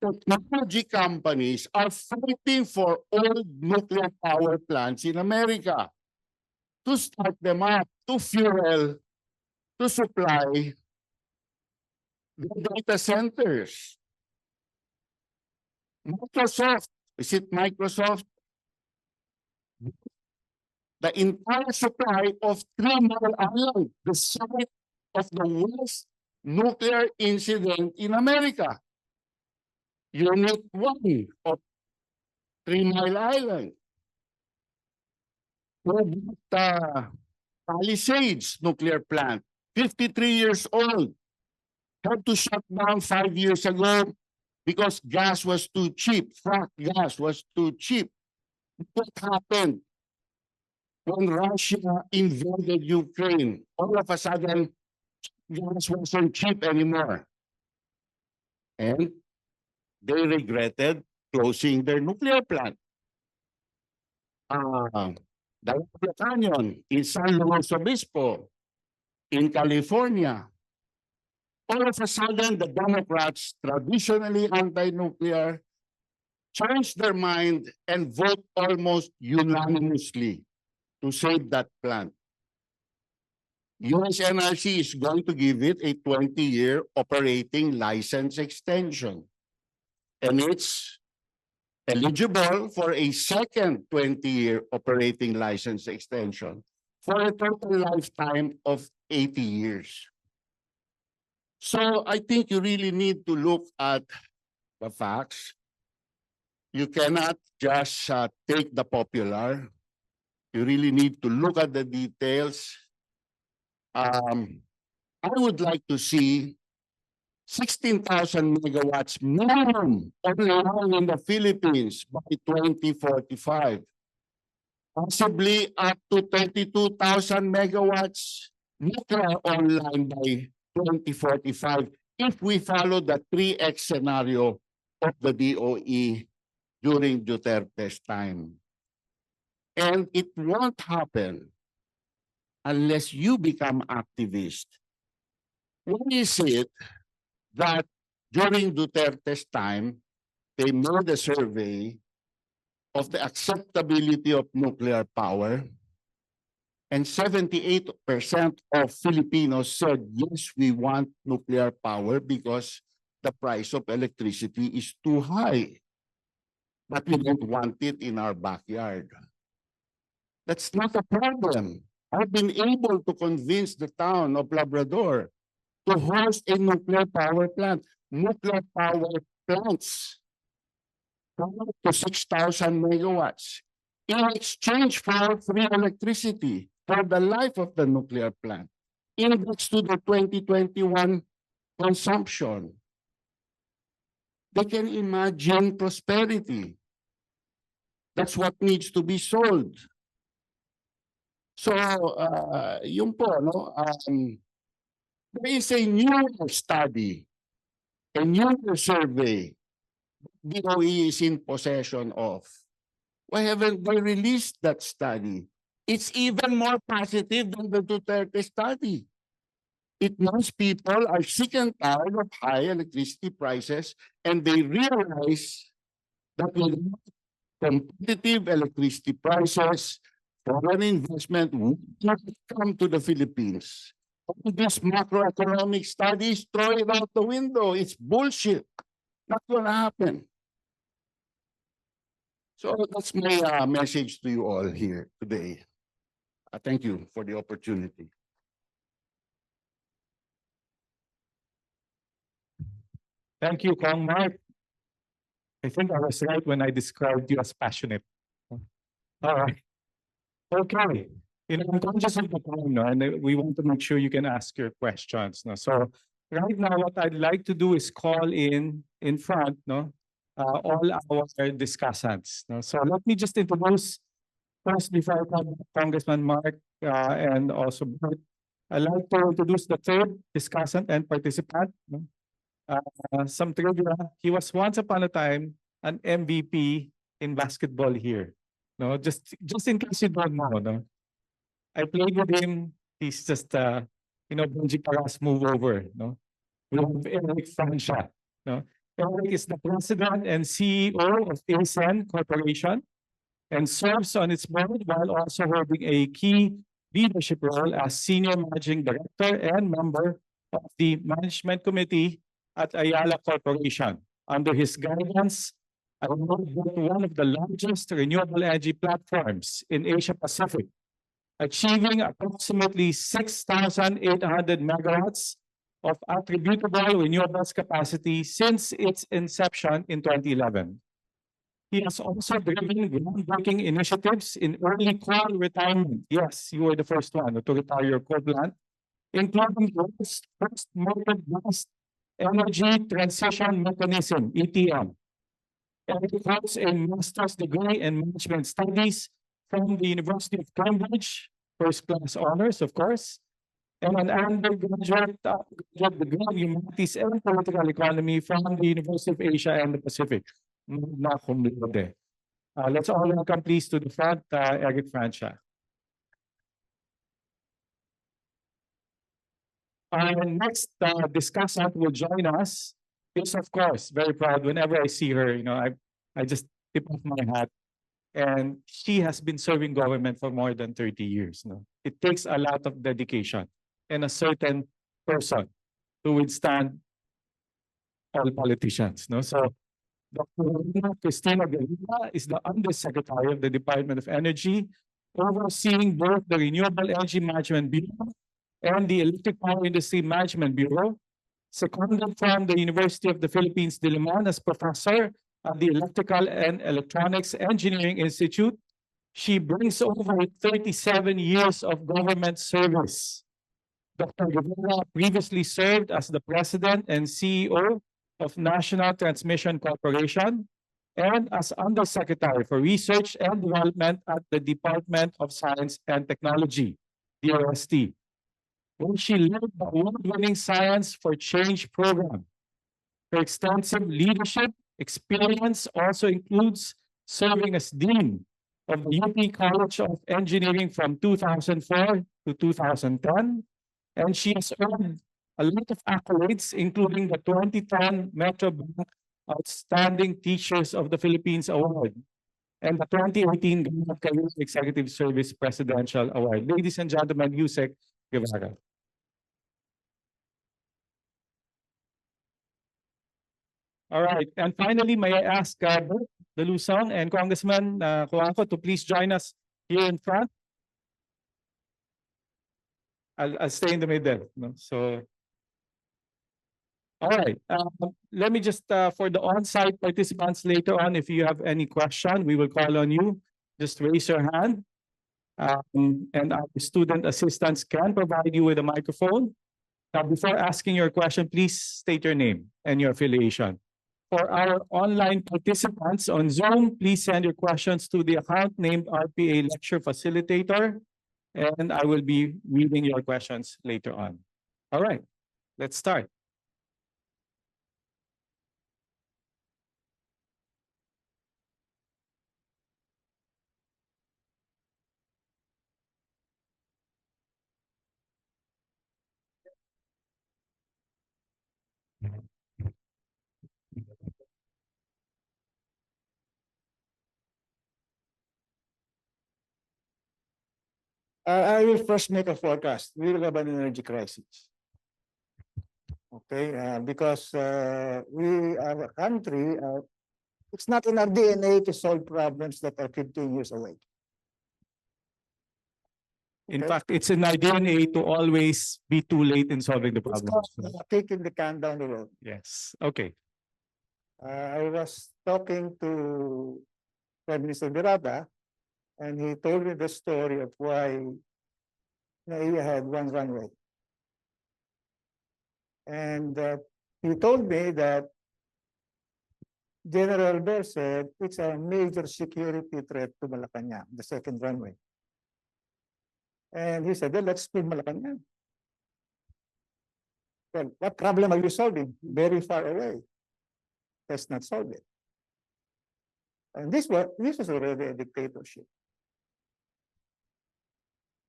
technology companies are fighting for old nuclear power plants in America to start them up, to fuel, to supply the data centers. Microsoft, is it Microsoft? The entire supply of 3 Mile Island, the site of the worst nuclear incident in America. Unit 1 of 3 Mile Island. Palisades nuclear plant, 53 years old, had to shut down 5 years ago because gas was too cheap, frack gas was too cheap. What happened? When Russia invaded Ukraine, all of a sudden, gas wasn't cheap anymore. And they regretted closing their nuclear plant. The Canyon in San Luis Obispo, in California. All of a sudden, the Democrats, traditionally anti-nuclear, changed their mind and vote almost unanimously to save that plant. US NRC is going to give it a 20-year operating license extension. and it's eligible for a second 20-year operating license extension for a total lifetime of 80 years. So I think you really need to look at the facts. You cannot just take the popular. You really need to look at the details. I would like to see 16,000 megawatts minimum online in the Philippines by 2045. Possibly up to 32,000 megawatts nuclear online by 2045 if we follow the 3X scenario of the DOE during Duterte's time. And it won't happen unless you become activist. Why is it that during Duterte's time, they made a survey of the acceptability of nuclear power, and 78% of Filipinos said, yes, we want nuclear power because the price of electricity is too high, but we don't want it in our backyard. That's not a problem. I've been able to convince the town of Labrador to host a nuclear power plant. Nuclear power plants to 6,000 megawatts in exchange for free electricity for the life of the nuclear plant, indexed to the 2021 consumption. They can imagine prosperity. That's what needs to be sold. So, yun po, no? There is a new study, a new survey DOE is in possession of. Why haven't they released that study? It's even more positive than the Duterte study. It means people are sick and tired of high electricity prices, and they realize that with competitive electricity prices, foreign investment will not come to the Philippines. All these macroeconomic studies, throw it out the window. It's bullshit. Not going to happen. So that's my message to you all here today. Thank you for the opportunity. Thank you, Kong Mark. I think I was right when I described you as passionate. All right. Okay. I'm conscious of the time, no, and we want to make sure you can ask your questions. No? So right now, what I'd like to do is call in front, no, all our discussants. No? So let me just introduce first, before I call Congressman Mark and also Bert, I'd like to introduce the third discussant and participant. No? Some trivia. He was once upon a time an MVP in basketball here. No, just in case you don't know, no. I played with him. He's just Benji Paras move over. No, we have Eric Francia. No, Eric is the president and CEO of ASEAN Corporation and serves on its board while also holding a key leadership role as senior managing director and member of the management committee at Ayala Corporation. Under his guidance, I built one of the largest renewable energy platforms in Asia Pacific, achieving approximately 6,800 megawatts of attributable renewables capacity since its inception in 2011. He has also driven groundbreaking initiatives in early coal retirement. Yes, you were the first one to retire your coal plant, including the first market-based energy transition mechanism, ETM. And he holds a master's degree in management studies from the University of Cambridge, first class honors, of course, and an undergraduate degree in humanities and political economy from the University of Asia and the Pacific. Let's all welcome, please, to the front, Eric Francia. Our next discussant will join us. Is, of course, very proud. Whenever I see her, I just tip off my hat. And she has been serving government for more than 30 years. No? It takes a lot of dedication and a certain person to withstand all politicians. No? So Dr. Cristina Guerrera is the Undersecretary of the Department of Energy, overseeing both the Renewable Energy Management Bureau and the Electric Power Industry Management Bureau. Seconded from the University of the Philippines, Diliman as professor at the Electrical and Electronics Engineering Institute. She brings over 37 years of government service. Dr. Guevara previously served as the president and CEO of National Transmission Corporation and as Undersecretary for Research and Development at the Department of Science and Technology, DOST, where she led the award-winning Science for Change program. Her extensive leadership experience also includes serving as Dean of the UP College of Engineering from 2004 to 2010, and she has earned a lot of accolades, including the 2010 Metro Bank Outstanding Teachers of the Philippines Award and the 2018 Government Career Executive Service Presidential Award. Ladies and gentlemen, Yusek Guevara. All right, and finally, may I ask Bert Dalusong and Congressman Cuanco to please join us here in front. I'll stay in the middle. No? So, all right. Let me just, for the on-site participants later on, if you have any question, we will call on you. Just raise your hand. And our student assistants can provide you with a microphone. Now, before asking your question, please state your name and your affiliation. For our online participants on Zoom, please send your questions to the account named RPA Lecture Facilitator, and I will be reading your questions later on. All right, let's start. I will first make a forecast. We will have an energy crisis. Okay, because we, our country, it's not in our DNA to solve problems that are 15 years away. In Okay. fact, it's in our DNA to always be too late in solving the It's problem. called kicking the can down the road. Yes, okay. I was talking to Prime Minister Virata, and he told me the story of why he had one runway. And he told me that General Bear said it's a major security threat to Malacanang, the second runway. And he said, well, let's build Malacanang. Well, what problem are you solving? Very far away. Let's not solve it. And this was already a dictatorship.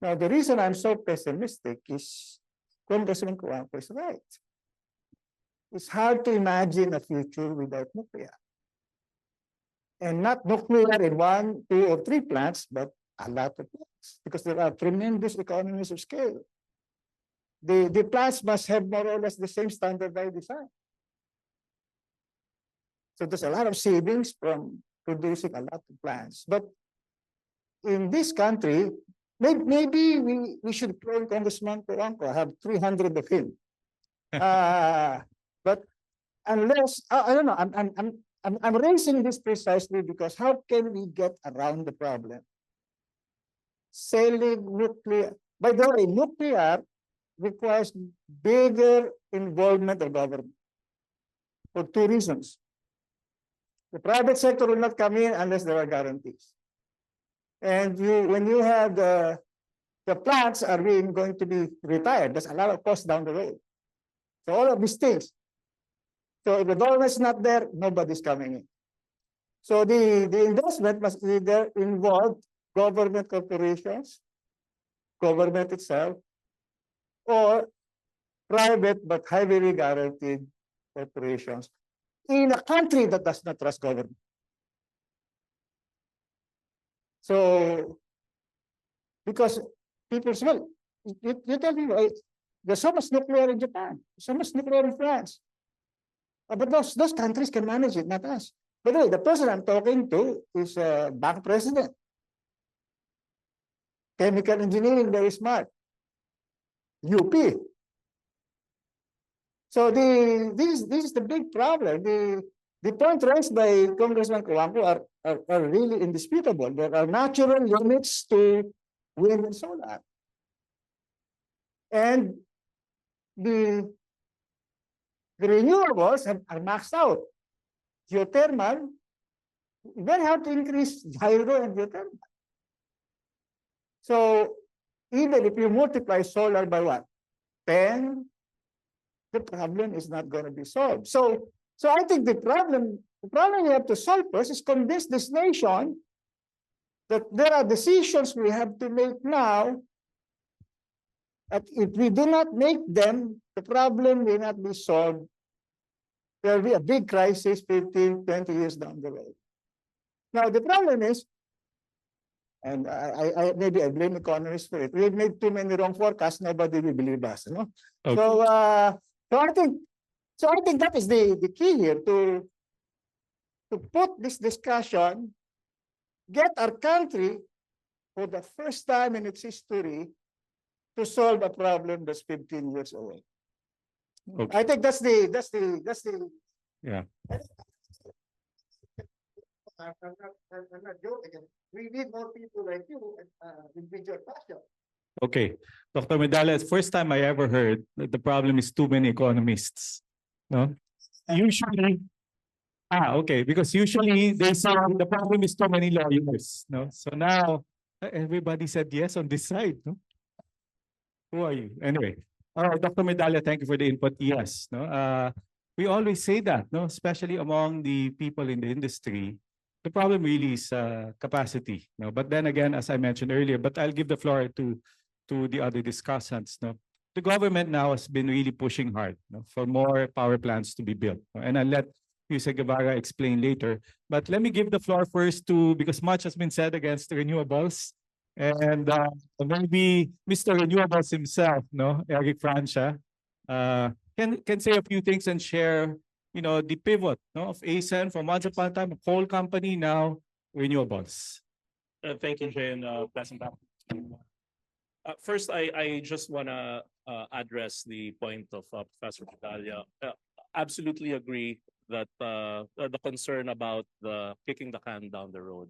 Now, the reason I'm so pessimistic is Congressman Cuanco is right. It's hard to imagine a future without nuclear. And not nuclear in 1, 2, or 3 plants, but a lot of plants, because there are tremendous economies of scale. The plants must have more or less the same standard by design. So there's a lot of savings from producing a lot of plants. But in this country, maybe we should clone Congressman Cuanco, have 300 of him. But unless, I don't know, I'm raising this precisely because how can we get around the problem? Selling nuclear, by the way, nuclear requires bigger involvement of government for 2 reasons. The private sector will not come in unless there are guarantees. And when you have the plants are going to be retired, there's a lot of cost down the road. So all of these things. So if the government's not there, nobody's coming in. So the investment must either involve government corporations, government itself, or private but heavily guaranteed corporations in a country that does not trust government. So, because people say, well, you tell me, there's so much nuclear in Japan, so much nuclear in France. But those countries can manage it, not us. By the way, the person I'm talking to is a bank president. Chemical engineering, very smart. UP. So this is the big problem. The point raised by Congressman Kuwangko are really indisputable. There are natural limits to wind and solar. And the renewables are maxed out. Geothermal, very hard to increase hydro and geothermal. So even if you multiply solar by what? 10, the problem is not going to be solved. So I think the problem we have to solve first is convince this nation that there are decisions we have to make now. That if we do not make them, the problem will not be solved. There will be a big crisis 15, 20 years down the road. Now, the problem is, and maybe I blame economists for it, we've made too many wrong forecasts, nobody will believe us. No? Okay. So I think that is the key here to put this discussion, get our country for the first time in its history to solve a problem that's 15 years away. Okay. I think that's the Yeah. I'm not joking. We need more people like you with your passion. Okay, Dr. Medalla, first time I ever heard that the problem is too many economists. No? Usually, okay, because usually they say the problem is too many lawyers. No? So now everybody said yes on this side. No? Who are you? Anyway, all right, Dr. Medalla, thank you for the input. Yes, no? We always say that, no? Especially among the people in the industry. The problem really is capacity. No? But then again, as I mentioned earlier, but I'll give the floor to the other discussants. No? The government now has been really pushing hard, no, for more power plants to be built. No? And I'll let Yuse Guevara explain later. But let me give the floor first to, because much has been said against renewables. And maybe Mr. Renewables himself, no, Eric Francia, can say a few things and share, you know, the pivot, no, of ASEN from once upon a time a coal company, now renewables. Thank you, Jay, and pleasant afternoon. First, I just want to address the point of Professor Vidalia. Absolutely agree that the concern about the kicking the can down the road.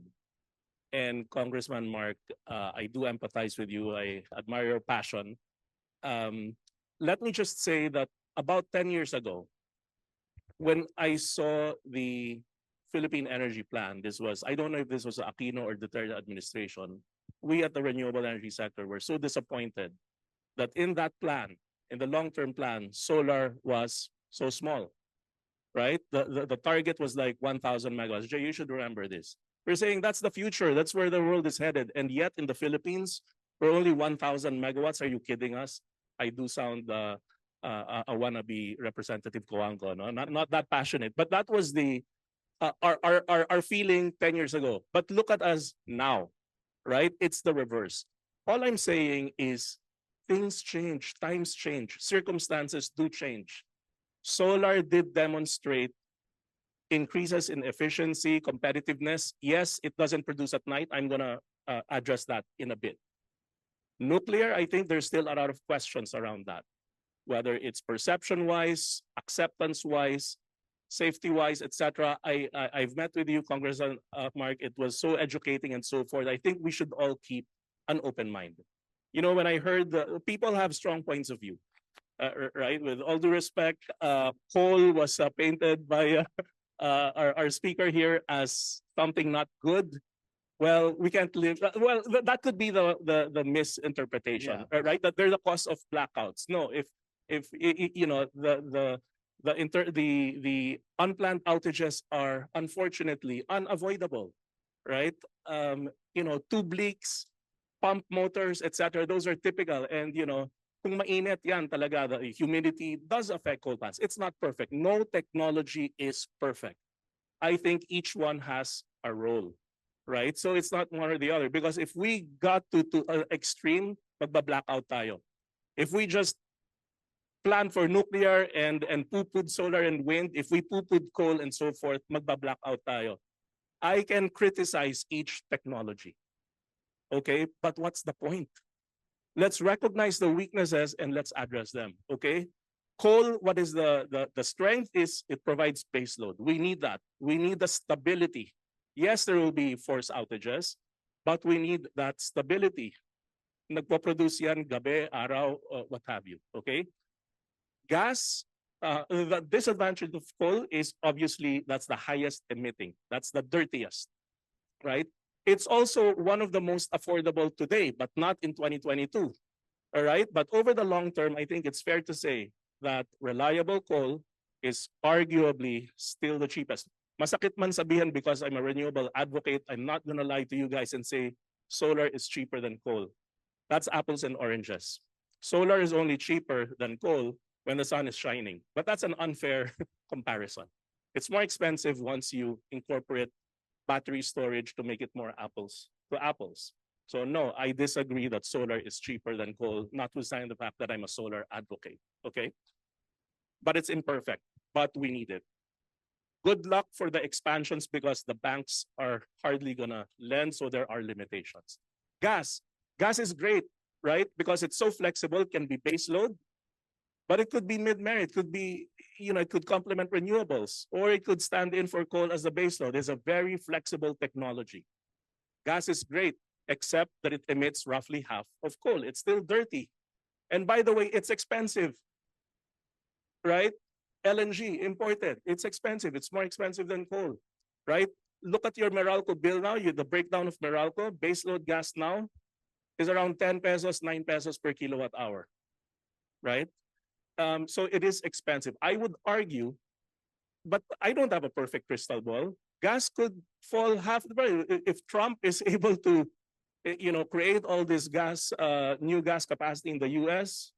And Congressman Mark, I do empathize with you. I admire your passion. Let me just say that about 10 years ago, when I saw the Philippine Energy Plan, this was, I don't know if this was Aquino or the third administration, we at the renewable energy sector were so disappointed that in that plan, in the long-term plan, solar was so small, right? The target was like 1,000 megawatts. Jay, you should remember this. We're saying that's the future. That's where the world is headed. And yet in the Philippines, we're only 1,000 megawatts. Are you kidding us? I do sound a wannabe Representative Coangco, no? Not that passionate, but that was the our feeling 10 years ago. But look at us now, right? It's the reverse. All I'm saying is things change, times change, circumstances do change. Solar did demonstrate increases in efficiency, competitiveness. Yes, it doesn't produce at night. I'm going to address that in a bit. Nuclear, I think there's still a lot of questions around that, whether it's perception-wise, acceptance-wise, safety-wise, etc. I've met with you, Congressman Mark. It was so educating and so forth. I think we should all keep an open mind. You know, when I heard people have strong points of view, right? With all due respect, coal was painted by our speaker here as something not good. Well, we can't live. Well, that could be the misinterpretation, right? That there's a cause of blackouts. No, if you know the unplanned outages are unfortunately unavoidable, right? You know, tube leaks, pump motors, etc. Those are typical, and you know, kung mainit yan talaga, the humidity does affect coal plants. It's not perfect. No technology is perfect. I think each one has a role, right? So it's not one or the other. Because if we got to an extreme, magba-blackout tayo. If we just plan for nuclear and poo-pooed solar and wind, if we poo-pooed coal and so forth, magba-blackout tayo. I can criticize each technology. Okay, but what's the point? Let's recognize the weaknesses and let's address them. Okay, coal, what is the strength is it provides baseload. We need that. We need the stability. Yes, there will be force outages, but we need that stability. Nagpo-produce yan gabi, araw, what have you. Okay, gas. The disadvantage of coal is obviously that's the highest emitting. That's the dirtiest, right? It's also one of the most affordable today, but not in 2022. All right, but over the long term, I think it's fair to say that reliable coal is arguably still the cheapest. Masakit man sabihin because I'm a renewable advocate, I'm not gonna lie to you guys and say solar is cheaper than coal. That's apples and oranges. Solar is only cheaper than coal when the sun is shining, but that's an unfair comparison. It's more expensive once you incorporate battery storage to make it more apples to apples. So no, I disagree that solar is cheaper than coal, notwithstanding the fact that I'm a solar advocate, okay? But it's imperfect, but we need it. Good luck for the expansions because the banks are hardly gonna lend, so there are limitations. Gas is great, right? Because it's so flexible, it can be base load, but it could be mid-merit, it could be, it could complement renewables, or it could stand in for coal as a base load. It's a very flexible technology. Gas is great, except that it emits roughly half of coal. It's still dirty. And by the way, it's expensive, right? LNG, imported, it's expensive. It's more expensive than coal, right? Look at your Meralco bill now, the breakdown of Meralco, baseload gas now is around 10 pesos, 9 pesos per kilowatt hour, right? So it is expensive. I would argue, but I don't have a perfect crystal ball. Gas could fall half the price. If Trump is able to, create all this gas, new gas capacity in the US,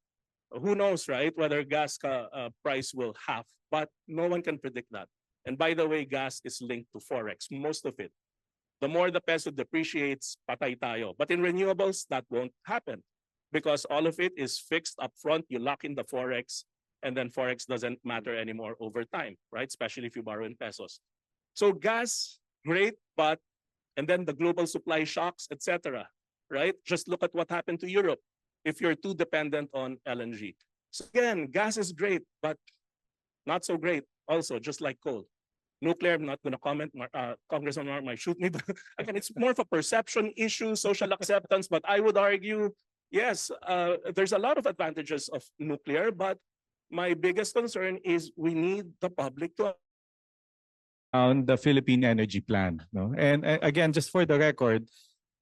who knows, right? Whether gas price will half, but no one can predict that. And by the way, gas is linked to Forex, most of it. The more the peso depreciates, patay tayo. But in renewables, that won't happen because all of it is fixed up front. You lock in the Forex, and then Forex doesn't matter anymore over time, right? Especially if you borrow in pesos. So gas, great, but, and then the global supply shocks, etc., right? Just look at what happened to Europe if you're too dependent on LNG. So again, gas is great, but not so great also, just like coal. Nuclear, I'm not going to comment. Congressman Mark might shoot me, but again, it's more of a perception issue, social acceptance. But I would argue, yes, there's a lot of advantages of nuclear, but my biggest concern is we need the public to on the Philippine Energy Plan. No? And again, just for the record,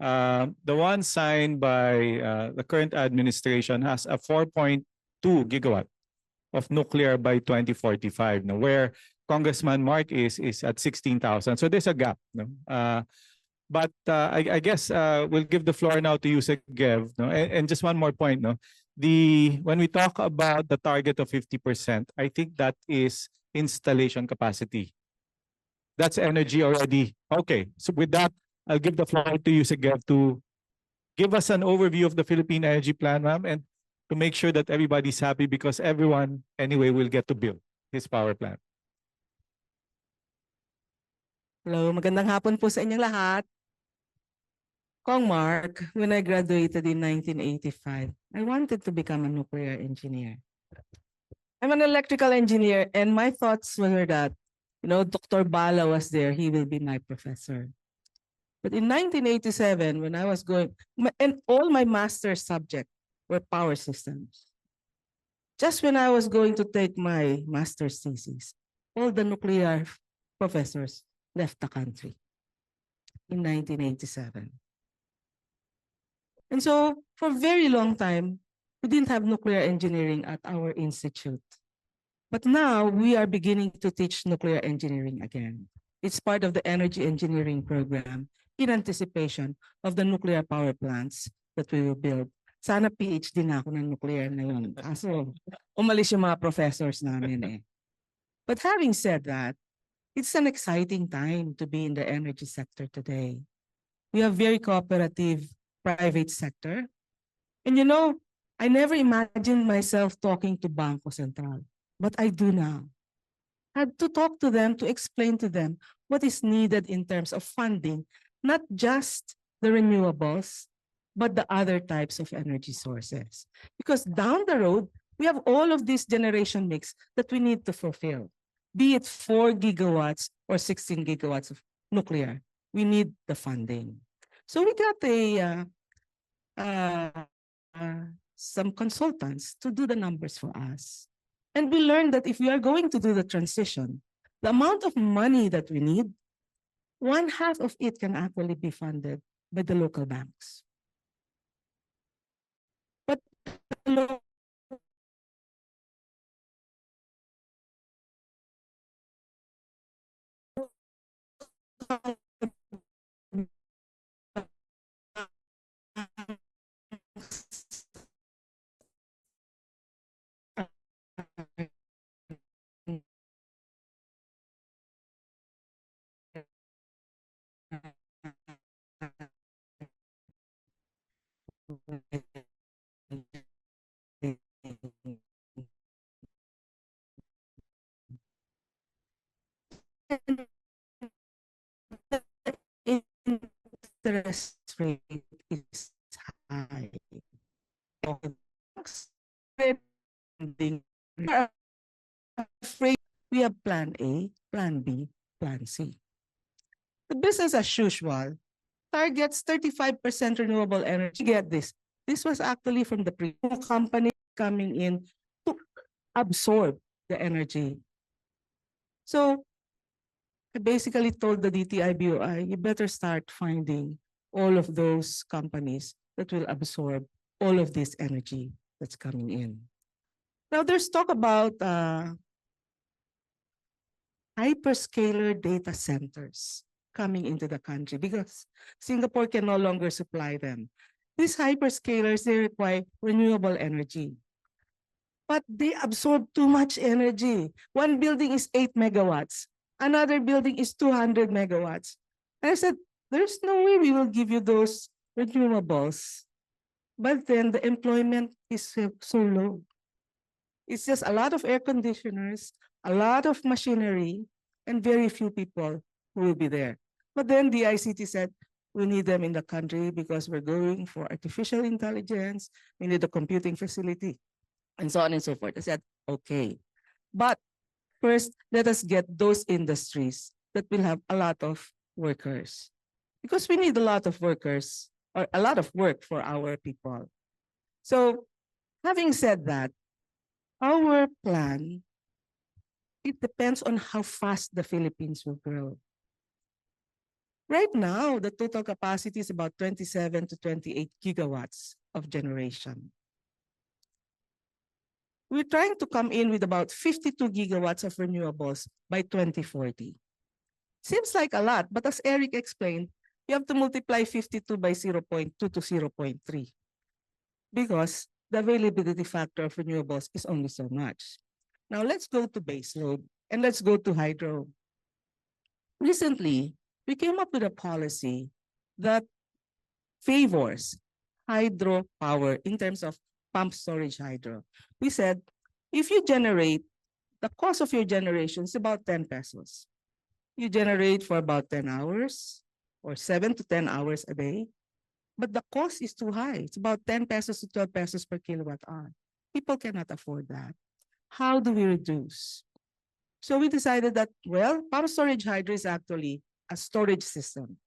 the one signed by the current administration has a 4.2 gigawatt of nuclear by 2045, no? Where Congressman Mark is at 16,000. So there's a gap. No? But I guess we'll give the floor now to you, Gev. No? And just one more point. No? When we talk about the target of 50%, I think that is installation capacity. That's energy already. Okay, so with that, I'll give the floor to you, Gev, to give us an overview of the Philippine Energy Plan, ma'am, and to make sure that everybody's happy because everyone, anyway, will get to build his power plant. Hello, magandang hapon po sa inyong lahat. Kong Mark, when I graduated in 1985, I wanted to become a nuclear engineer. I'm an electrical engineer and my thoughts were that, Dr. Bala was there, he will be my professor. But in 1987, when I was and all my master's subjects were power systems. Just when I was going to take my master's thesis, all the nuclear professors left the country in 1987. And so for a very long time, we didn't have nuclear engineering at our institute. But now we are beginning to teach nuclear engineering again. It's part of the energy engineering program in anticipation of the nuclear power plants that we will build. Sana PhD na ako ng nuclear na yun. Kaso umalis yung mga professors namin eh. But having said that, it's an exciting time to be in the energy sector today. We have very cooperative private sector. And I never imagined myself talking to Bangko Sentral, but I do now. I had to talk to them to explain to them what is needed in terms of funding, not just the renewables, but the other types of energy sources. Because down the road, we have all of this generation mix that we need to fulfill, be it 4 gigawatts or 16 gigawatts of nuclear. We need the funding. So we got some consultants to do the numbers for us. And we learned that if we are going to do the transition, the amount of money that we need, 1/2 of it can actually be funded by the local banks. But the interest rate is high. We are afraid we have plan A, plan B, plan C. The business as usual targets 35% renewable energy. Get this. This was actually from the previous company coming in to absorb the energy. So I basically told the DTI-BOI, you better start finding all of those companies that will absorb all of this energy that's coming in. Now there's talk about hyperscaler data centers coming into the country because Singapore can no longer supply them. These hyperscalers, they require renewable energy, but they absorb too much energy. One building is 8 megawatts. Another building is 200 megawatts. And I said, there's no way we will give you those renewables. But then the employment is so low. It's just a lot of air conditioners, a lot of machinery, and very few people who will be there. But then the ICT said, we need them in the country because we're going for artificial intelligence, we need a computing facility, and so on and so forth. I said, okay. But first, let us get those industries that will have a lot of workers. Because we need a lot of workers, or a lot of work for our people. So having said that, our plan, it depends on how fast the Philippines will grow. Right now, the total capacity is about 27 to 28 gigawatts of generation. We're trying to come in with about 52 gigawatts of renewables by 2040. Seems like a lot, but as Eric explained, you have to multiply 52 by 0.2 to 0.3 because the availability factor of renewables is only so much. Now let's go to baseload and let's go to hydro. Recently, we came up with a policy that favors hydropower in terms of pump storage hydro. We said, if you generate, the cost of your generation is about 10 pesos. You generate for about 10 hours or 7 to 10 hours a day, but the cost is too high. It's about 10 pesos to 12 pesos per kilowatt hour. People cannot afford that. How do we reduce? So we decided that, well, pump storage hydro is actually a storage system.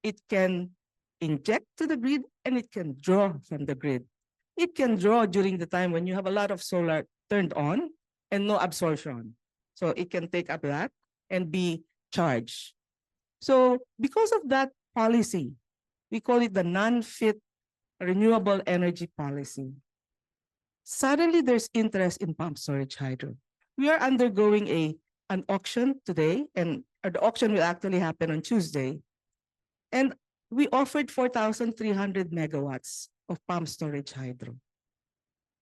It can inject to the grid and it can draw from the grid. It can draw during the time when you have a lot of solar turned on and no absorption. So it can take up that and be charged. So because of that policy, we call it the non-fit renewable energy policy. Suddenly there's interest in pump storage hydro. We are undergoing an auction today, and the auction will actually happen on Tuesday. And we offered 4,300 megawatts of pump storage hydro.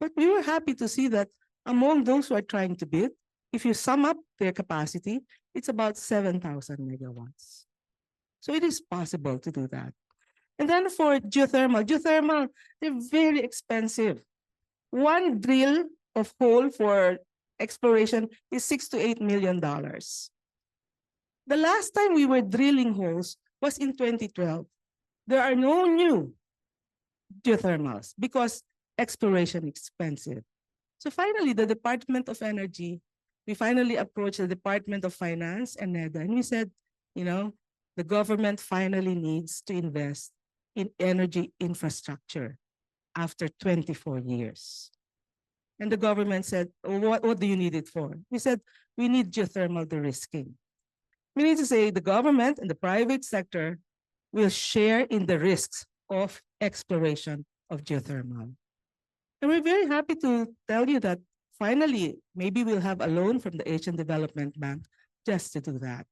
But we were happy to see that among those who are trying to bid, if you sum up their capacity, it's about 7,000 megawatts. So it is possible to do that. And then for geothermal, they're very expensive. One drill of hole for exploration is $6 to $8 million. The last time we were drilling holes was in 2012. There are no new geothermals because exploration is expensive. So finally, the Department of Energy, we finally approached the Department of Finance and NEDA, and we said, the government finally needs to invest in energy infrastructure after 24 years. And the government said, "Oh, what do you need it for?" We said, we need geothermal de-risking. We need to say the government and the private sector will share in the risks of exploration of geothermal. And we're very happy to tell you that finally, maybe we'll have a loan from the Asian Development Bank just to do that.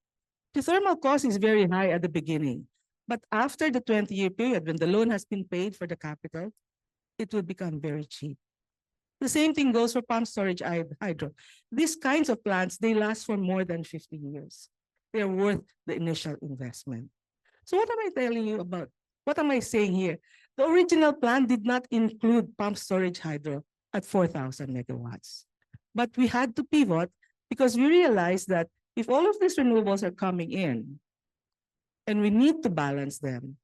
Geothermal cost is very high at the beginning, but after the 20-year period, when the loan has been paid for the capital, it will become very cheap. The same thing goes for pump storage hydro. These kinds of plants, they last for more than 50 years. They're worth the initial investment. So what am I telling you about? What am I saying here? The original plan did not include pump storage hydro at 4,000 megawatts. But we had to pivot because we realized that if all of these renewables are coming in and we need to balance them,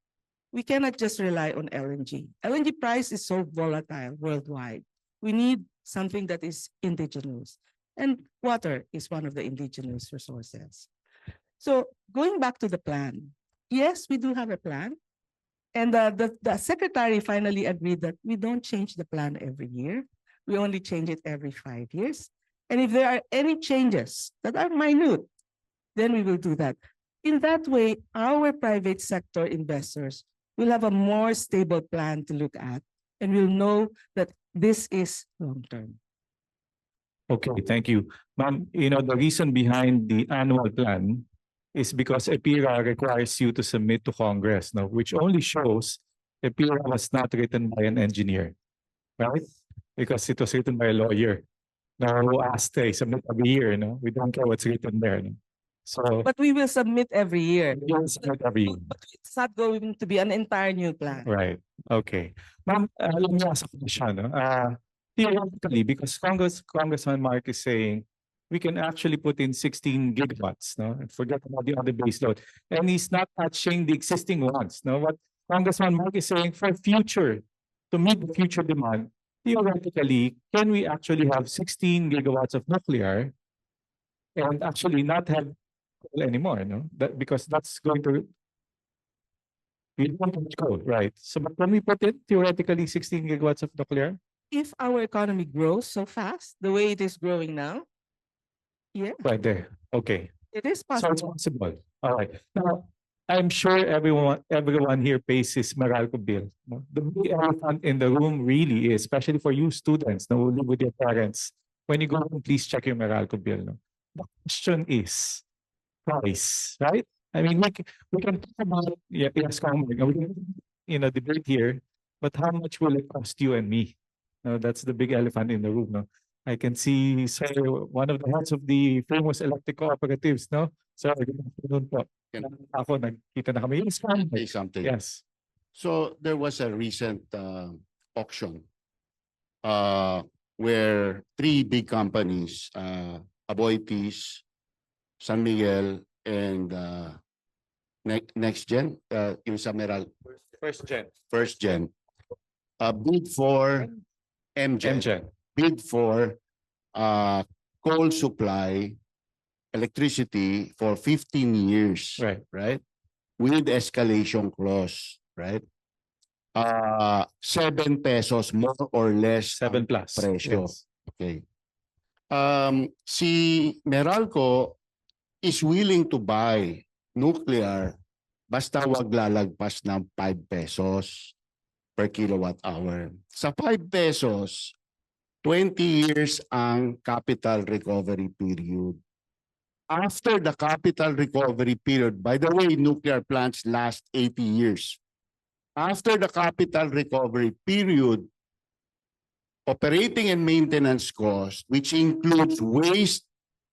we cannot just rely on LNG. LNG price is so volatile worldwide. We need something that is indigenous. And water is one of the indigenous resources. So going back to the plan, yes, we do have a plan. And the secretary finally agreed that we don't change the plan every year. We only change it every 5 years. And if there are any changes that are minute, then we will do that. In that way, our private sector investors will have a more stable plan to look at and will know that this is long-term. Okay, thank you. Ma'am, the reason behind the annual plan is because EPIRA requires you to submit to Congress, no, which only shows EPIRA was not written by an engineer, right? Because it was written by a lawyer. Now, who asked, submit every year, we don't care what's written there. No? So, But we will submit every year. you will submit every year. But it's not going to be an entire new plan. Right. Okay. Ma'am, let me ask a question. No? Theoretically, because Congressman Mark is saying we can actually put in 16 gigawatts, no, and forget about the other base load. And he's not touching the existing ones. No, what Congressman Mark is saying for future, to meet the future demand, theoretically, can we actually have 16 gigawatts of nuclear and actually not have coal anymore? No, because that's going to we don't have coal, right? So, but can we put it theoretically 16 gigawatts of nuclear? If our economy grows so fast, the way it is growing now, yeah, Right there. Okay. it is So it's possible. possible. All right. Now, I'm sure everyone here pays his Meralco bill. No? The big elephant in the room really is, especially for you students who live with your parents. When you go home, please check your Meralco bill. No? The question is price, right? I mean, we can talk about yes, we can debate here, but how much will it cost you and me? No, that's the big elephant in the room. No? I can see sir, one of the heads of the famous electric cooperatives, no? Sir, good afternoon po. Ako, nagkita na kami. Yes, ma'am. Say something. Yes. So there was a recent auction where three big companies, Aboitiz, San Miguel, and Next Gen, yung sa Meral, First Gen, bid for MGen, bid for coal supply, electricity for 15 years, right? With escalation clause, right? 7 pesos more or less 7 plus. presyo. Yes. Okay. Si Meralco is willing to buy nuclear basta wag lalagpas ng 5 pesos per kilowatt hour. Sa 5 pesos, 20 years ang capital recovery period. After the capital recovery period, by the way, nuclear plants last 80 years. After the capital recovery period, operating and maintenance costs, which includes waste,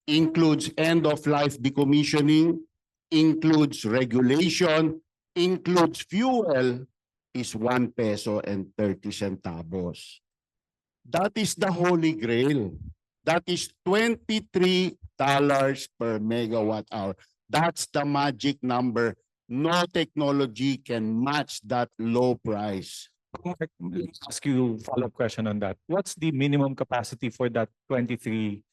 includes end-of-life decommissioning, includes regulation, includes fuel, is 1 peso and 30 centavos. That is the holy grail. That is $23 per megawatt hour. That's the magic number. No technology can match that low price. Let me ask you a follow-up question on that. What's the minimum capacity for that $23?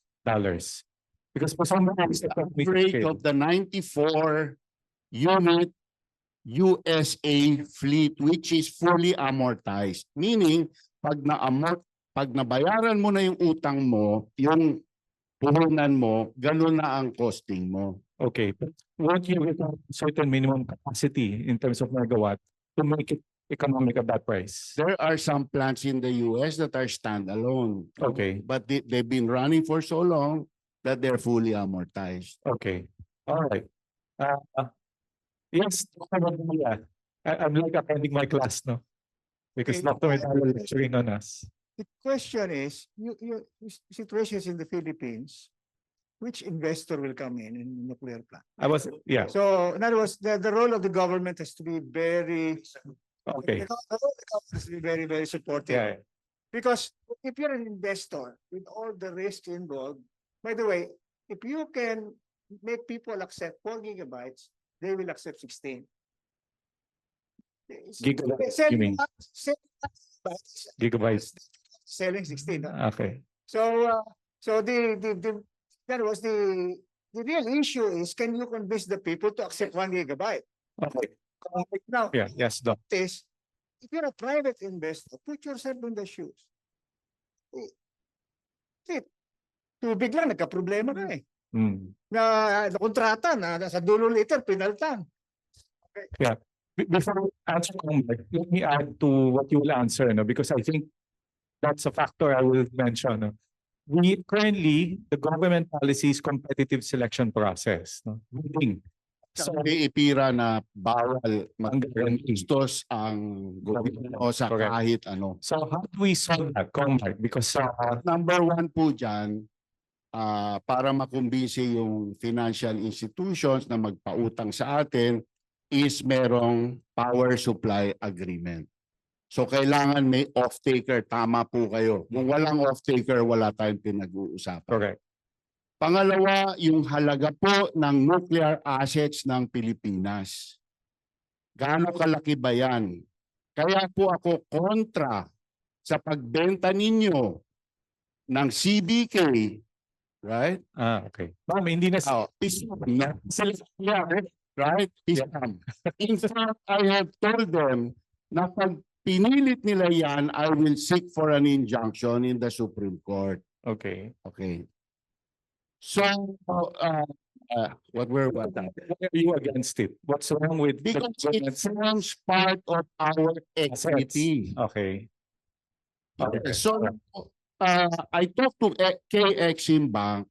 Because for some reason, Break of the 94 unit USA fleet which is fully amortized. Meaning, pag nabayaran mo na yung utang mo, yung puhunan mo, ganun na ang costing mo. Okay, but won't you require a certain minimum capacity in terms of megawatt to make it economic at that price? There are some plants in the US that are standalone. Okay. But they've been running for so long that they're fully amortized. Okay, all right. Yes, Dr. Medalla. I'm like attending my class, no? Because Okay. Dr. Medalla is lecturing on us. The question is, situations in the Philippines, which investor will come in nuclear plant? Yeah, So in other words, the role of the government has to be very, okay. the role of the government has to be very, very supportive. Yeah, Because if you're an investor with all the risk involved, by the way, if you can make people accept 4 gigabytes, they will accept 16. Gigabytes, you mean? Gigabytes. Selling 16. Huh? Okay. So that was the real issue is, can you convince the people to accept 1 gigabyte? Okay. Now, Yeah, yes, Doc. is, if you're a private investor, put yourself in the shoes. Tubig lang, nagka-problema ka eh. Na kontrata na sa dulo later, pinaltan. Yeah. Before answering, let me add to what you will answer, no? Because I think that's a factor I will mention. No? We currently, the government policy is competitive selection process. No? Bidding. So, may ipira na bawal mag-guarantee ang gobyerno sa Correct. kahit ano. So how do we solve that, Comrade? Because Number one po dyan, para makumbinsi yung financial institutions na magpautang sa atin, is merong power supply agreement. So kailangan may off-taker, tama po kayo. Kung walang off-taker, wala tayong pinag-uusapan. correct. Pangalawa, yung halaga po ng nuclear assets ng Pilipinas. Gaano kalaki ba yan? Kaya po ako kontra sa pagbenta ninyo ng CDK, right? Okay. Ma'am, hindi na Right? In fact, I have told them na pag pinilit nila yan, I will seek for an injunction in the Supreme Court. Okay. Okay. So, what were Why are you against it? What's wrong with because it forms part of our equity. Okay. Okay. So, I talked to KXim Bank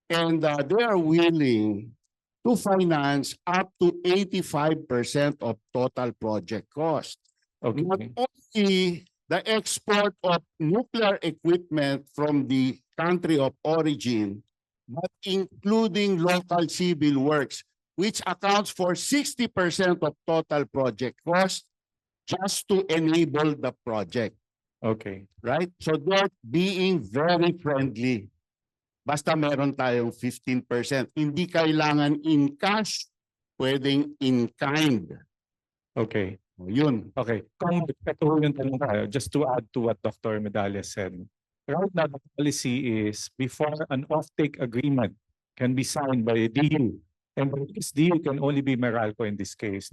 and they are willing to finance up to 85% of total project cost. Okay. Not only the export of nuclear equipment from the country of origin, but including local civil works, which accounts for 60% of total project cost just to enable the project. Okay. Right? So they're being very friendly. Basta meron tayong 15%. Hindi kailangan in cash, pwedeng in kind. Okay. Yun. Okay. Kung ito yung tanong tayo, just to add to what Dr. Medalla said. Right now, the policy is before an off-take agreement can be signed by a DU, and this DU can only be Meralco in this case.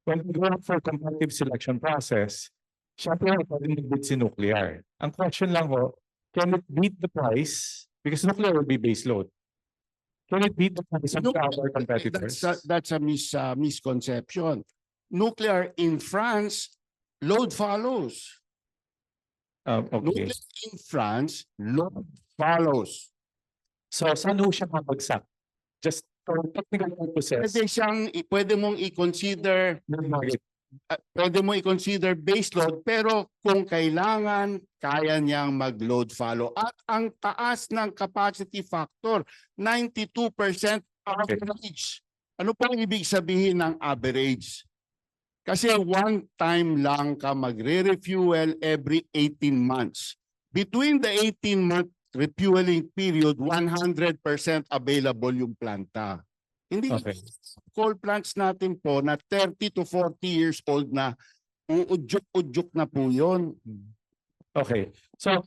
When we go for competitive selection process, syempre pwede mag-bid si nuclear. Ang question lang ho, can it beat the price? Because nuclear will be base load. Can it beat the price of the other competitors? That's a misconception. Nuclear in France, load follows. Okay. Nuclear in France, load follows. So saan ho siya mabagsak? Just for technical purposes. Pwede mong i-consider pwede mo i-consider base load, pero kung kailangan, kaya niyang mag-load follow. At ang taas ng capacity factor, 92% average. Ano po ang ibig sabihin ng average? Kasi one time lang ka magre-refuel every 18 months. between the 18-month refueling period, 100% available yung planta. Hindi Okay. coal plants natin po na 30 to 40 years old na, uudyok-udyok na po yun. Okay. So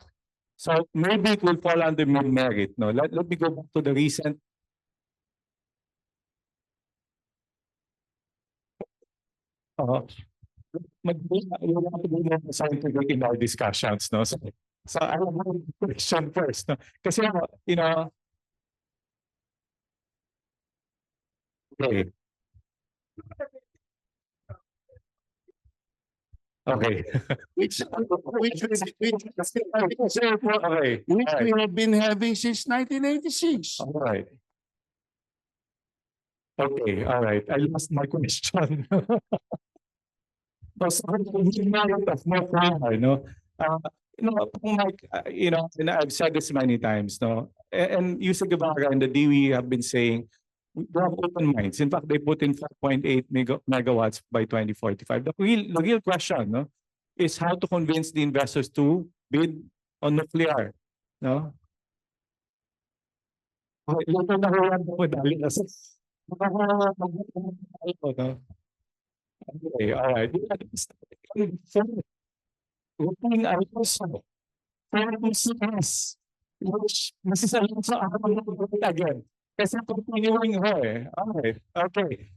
maybe it will fall under merit. No, let me go back to the recent. Uh, wala to be more scientific in our discussions, no? So I have one question first, no? Kasi, you know, okay. Okay. Which Okay. we have been having since 1986. All right. Okay, all right. I lost my question. Because of no power, no? Mike, and I've said this many times, no? And Yusuf Guevara and the DOE have been saying, we have open minds. In fact, they put in 4.8 megawatts by 2045. The real question, no, is how to convince the investors to bid on nuclear, no? Okay, ito na ko yan po dahil kasi okay, all right. Looking at also CPS, which Mrs. Alonso again. Kasi continuing ho eh. Okay.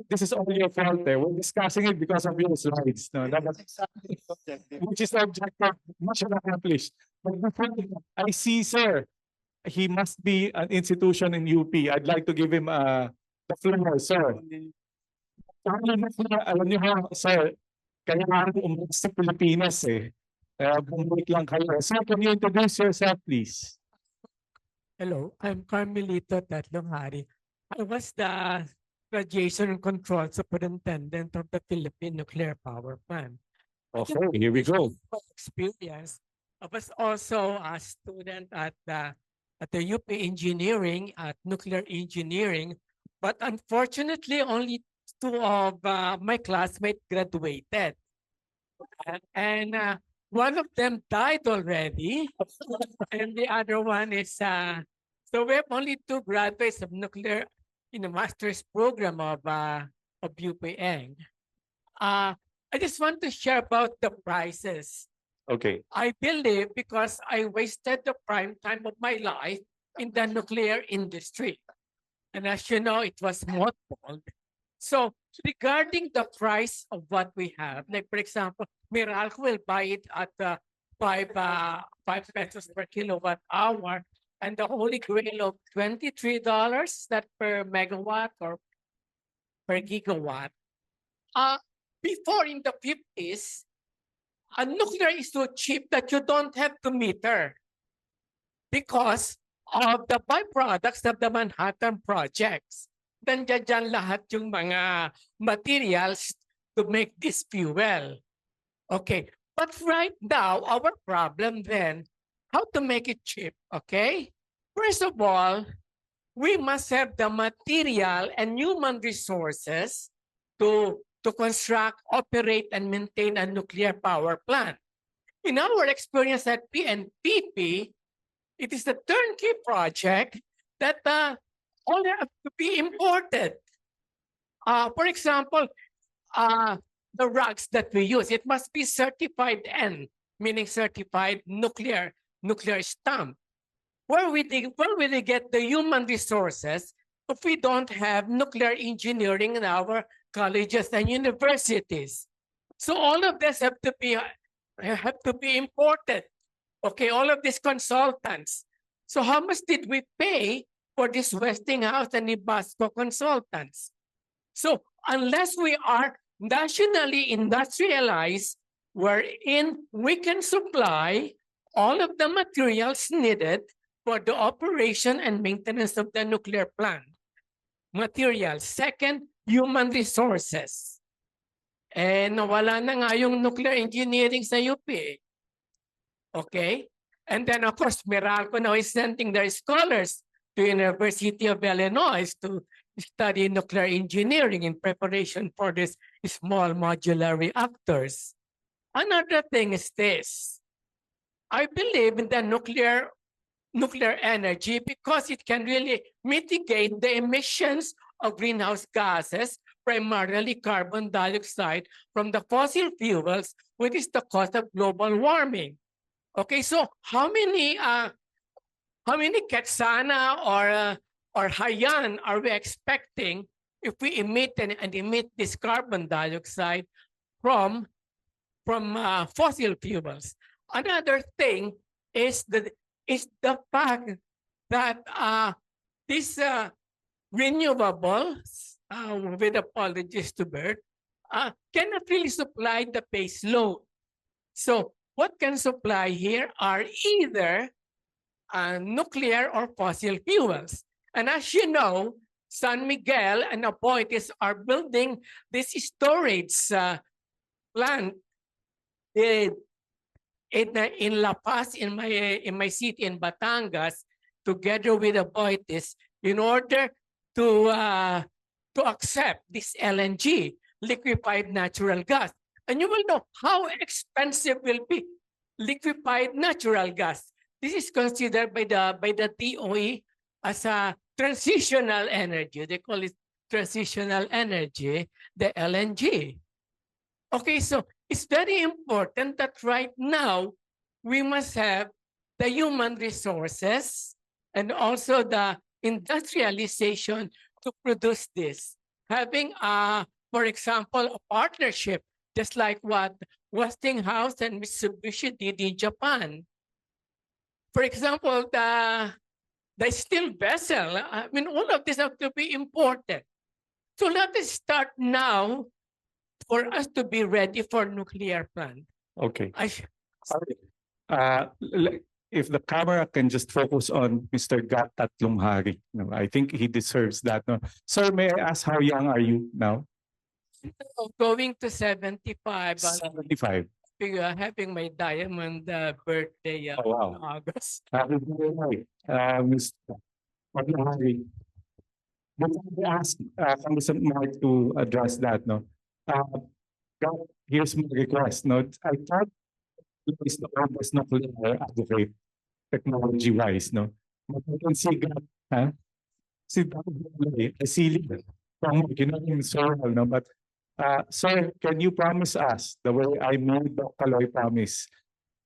This is all your fault eh. We're discussing it because of your slides. No? Which is objective, much accomplished. But before I see, sir, he must be an institution in UP. I'd like to give him the floor, sir. Alam niyo ha, sir, kaya nga umalis sa Pilipinas eh. Bumalik lang kayo. Sir, can you introduce yourself, please? Hello, I'm Carmelito Tatlong Hari. I was the Radiation Control Superintendent of the Philippine Nuclear Power Plant. Okay, here we go. Experience. I was also a student at the UP Engineering, at Nuclear Engineering, but unfortunately only two of my classmates graduated. And one of them died already, and the other one is, so we have only two graduates of nuclear in a master's program of UPN. I just want to share about the prices. Okay. I believe because I wasted the prime time of my life in the nuclear industry. And as you know, it was mothballed. So regarding the price of what we have, like for example, Meralco will buy it at 5 pesos per kilowatt hour, and the Holy Grail of $23 that per megawatt or per gigawatt. Before in the 50s, nuclear is so cheap that you don't have to meter because of the byproducts of the Manhattan projects. Nandiyan dyan lahat yung mga materials to make this fuel. Okay, but right now, our problem then, how to make it cheap, okay? First of all, we must have the material and human resources to construct, operate, and maintain a nuclear power plant. In our experience at PNPP, it is a turnkey project that only have to be imported. For example, the rugs that we use, it must be certified N, meaning certified nuclear stamp. Where will they get the human resources if we don't have nuclear engineering in our colleges and universities? So all of this have to be imported. Okay, all of these consultants. So how much did we pay for this Westinghouse and Ibasco consultants? So unless we are nationally industrialized, wherein we can supply all of the materials needed for the operation and maintenance of the nuclear plant. Materials. Second, human resources. Nawala na nga yung nuclear engineering sa UP. Okay? And then of course, Meralco now is sending their scholars to University of Illinois to study nuclear engineering in preparation for these small modular reactors. Another thing is this. I believe in the nuclear energy because it can really mitigate the emissions of greenhouse gases, primarily carbon dioxide from the fossil fuels, which is the cause of global warming. Okay, so how many Ketsana or Haiyan are we expecting if we emit and emit this carbon dioxide from fossil fuels? Another thing is the fact that these renewables, with apologies to Bert, cannot really supply the base load. So what can supply here are either nuclear or fossil fuels. And as you know, San Miguel and Apoitis are building this storage plant in La Paz, in my city in Batangas, together with Apoitis, in order to accept this LNG, liquefied natural gas. And you will know how expensive will be liquefied natural gas. This is considered by the DOE as a transitional energy. They call it transitional energy, the LNG. Okay, so it's very important that right now we must have the human resources and also the industrialization to produce this. Having for example, a partnership, just like what Westinghouse and Mitsubishi did in Japan. For example, the steel vessel, I mean, all of this have to be important. So let us start now for us to be ready for nuclear plant. Okay. If the camera can just focus on Mr. Gat Tatlong Hari, no, I think he deserves that. No? Sir, may I ask how young are you now? Going to 75. 75. Having my diamond birthday Oh, wow. in August. Happy birthday, Mr. Tatlong Hari. But I ask Congressman Mark to address that. No, here's my request. No, I thought it is the oldest nuclear advocate technology-wise. No, but I can see that. See, I see from you know him so well. No, but sir, can you promise us the way I made the Kaloy promise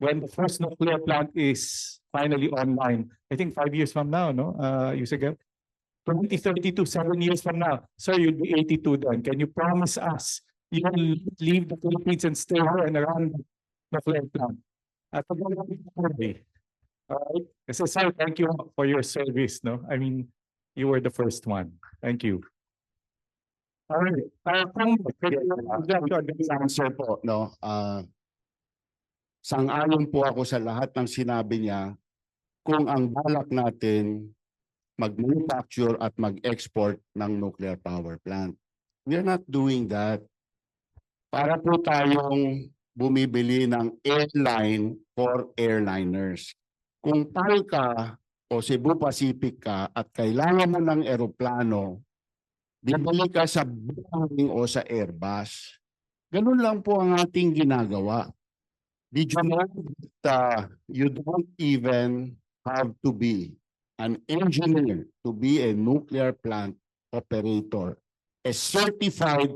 when the first nuclear plant is finally online? I think 5 years from now. No, you said 2032, 7 years from now, sir, you'll be 82 then. Can you promise us you will leave the Philippines and stay here and around the nuclear plant? All right. Kasi, sir, thank you for your service. No, I mean, you were the first one. Thank you. All right. Answer po, no? Sang-ayon po ako sa lahat ng sinabi niya kung ang balak natin mag-manufacture at mag-export ng nuclear power plant. We are not doing that. Para po tayong bumibili ng airline for airliners. Kung PAL ka o Cebu Pacific ka at kailangan mo ng eroplano, bibili ka sa Boeing o sa Airbus. Ganun lang po ang ating ginagawa. Did you know that you don't even have to be an engineer to be a nuclear plant operator, a certified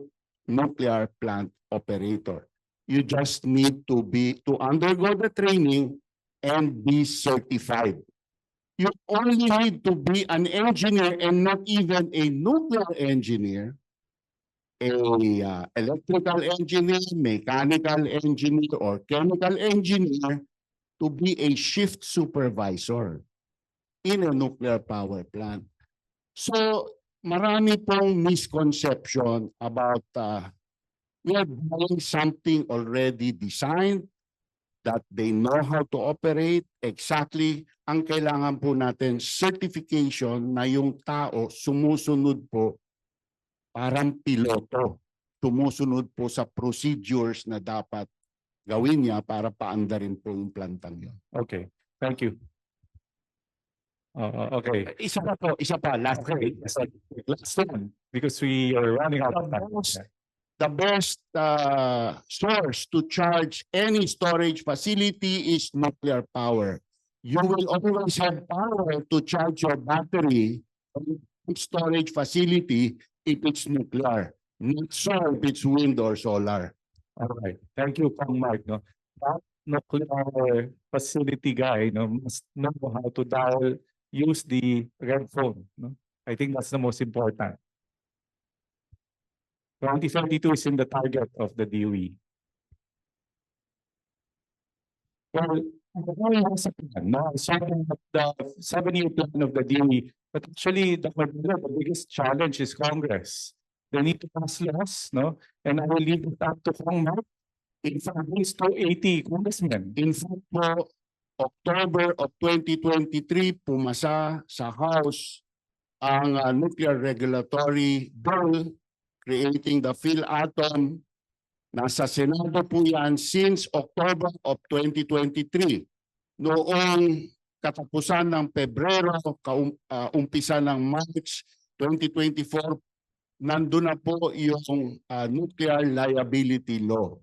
nuclear plant operator. You just need to undergo the training and be certified. You only need to be an engineer and not even a nuclear engineer, a electrical engineer, mechanical engineer, or chemical engineer to be a shift supervisor in a nuclear power plant. So, marami pong misconception about we are buying something already designed that they know how to operate exactly. Ang kailangan po natin, certification na yung tao sumusunod po parang piloto. Sumusunod po sa procedures na dapat gawin niya para paandarin po yung plantang yun. Okay, thank you. Okay. Isa pa, last one, because we are running out of time. the best source to charge any storage facility is nuclear power. You will always have power to charge your battery or storage facility if it's nuclear. Not so if it's wind or solar. All right. Thank you, Kong Mark. No? That nuclear facility guy must know how to use the red phone. No? I think that's the most important. 2032 is in the target of the DOE. Well, the DOE has a plan. No? Something of the 7-year plan of the DOE. But actually, the biggest challenge is Congress. They need to pass laws, no? And I will leave it up to Kong Mark. In fact, it's 280 congressmen. In fact, po, October of 2023, pumasa sa House ang nuclear regulatory bill creating the PhilAtom. Nasa Senado po yan since October of 2023. Noong katapusan ng Pebrero, umpisa ng March 2024, nandun na po yung nuclear liability law.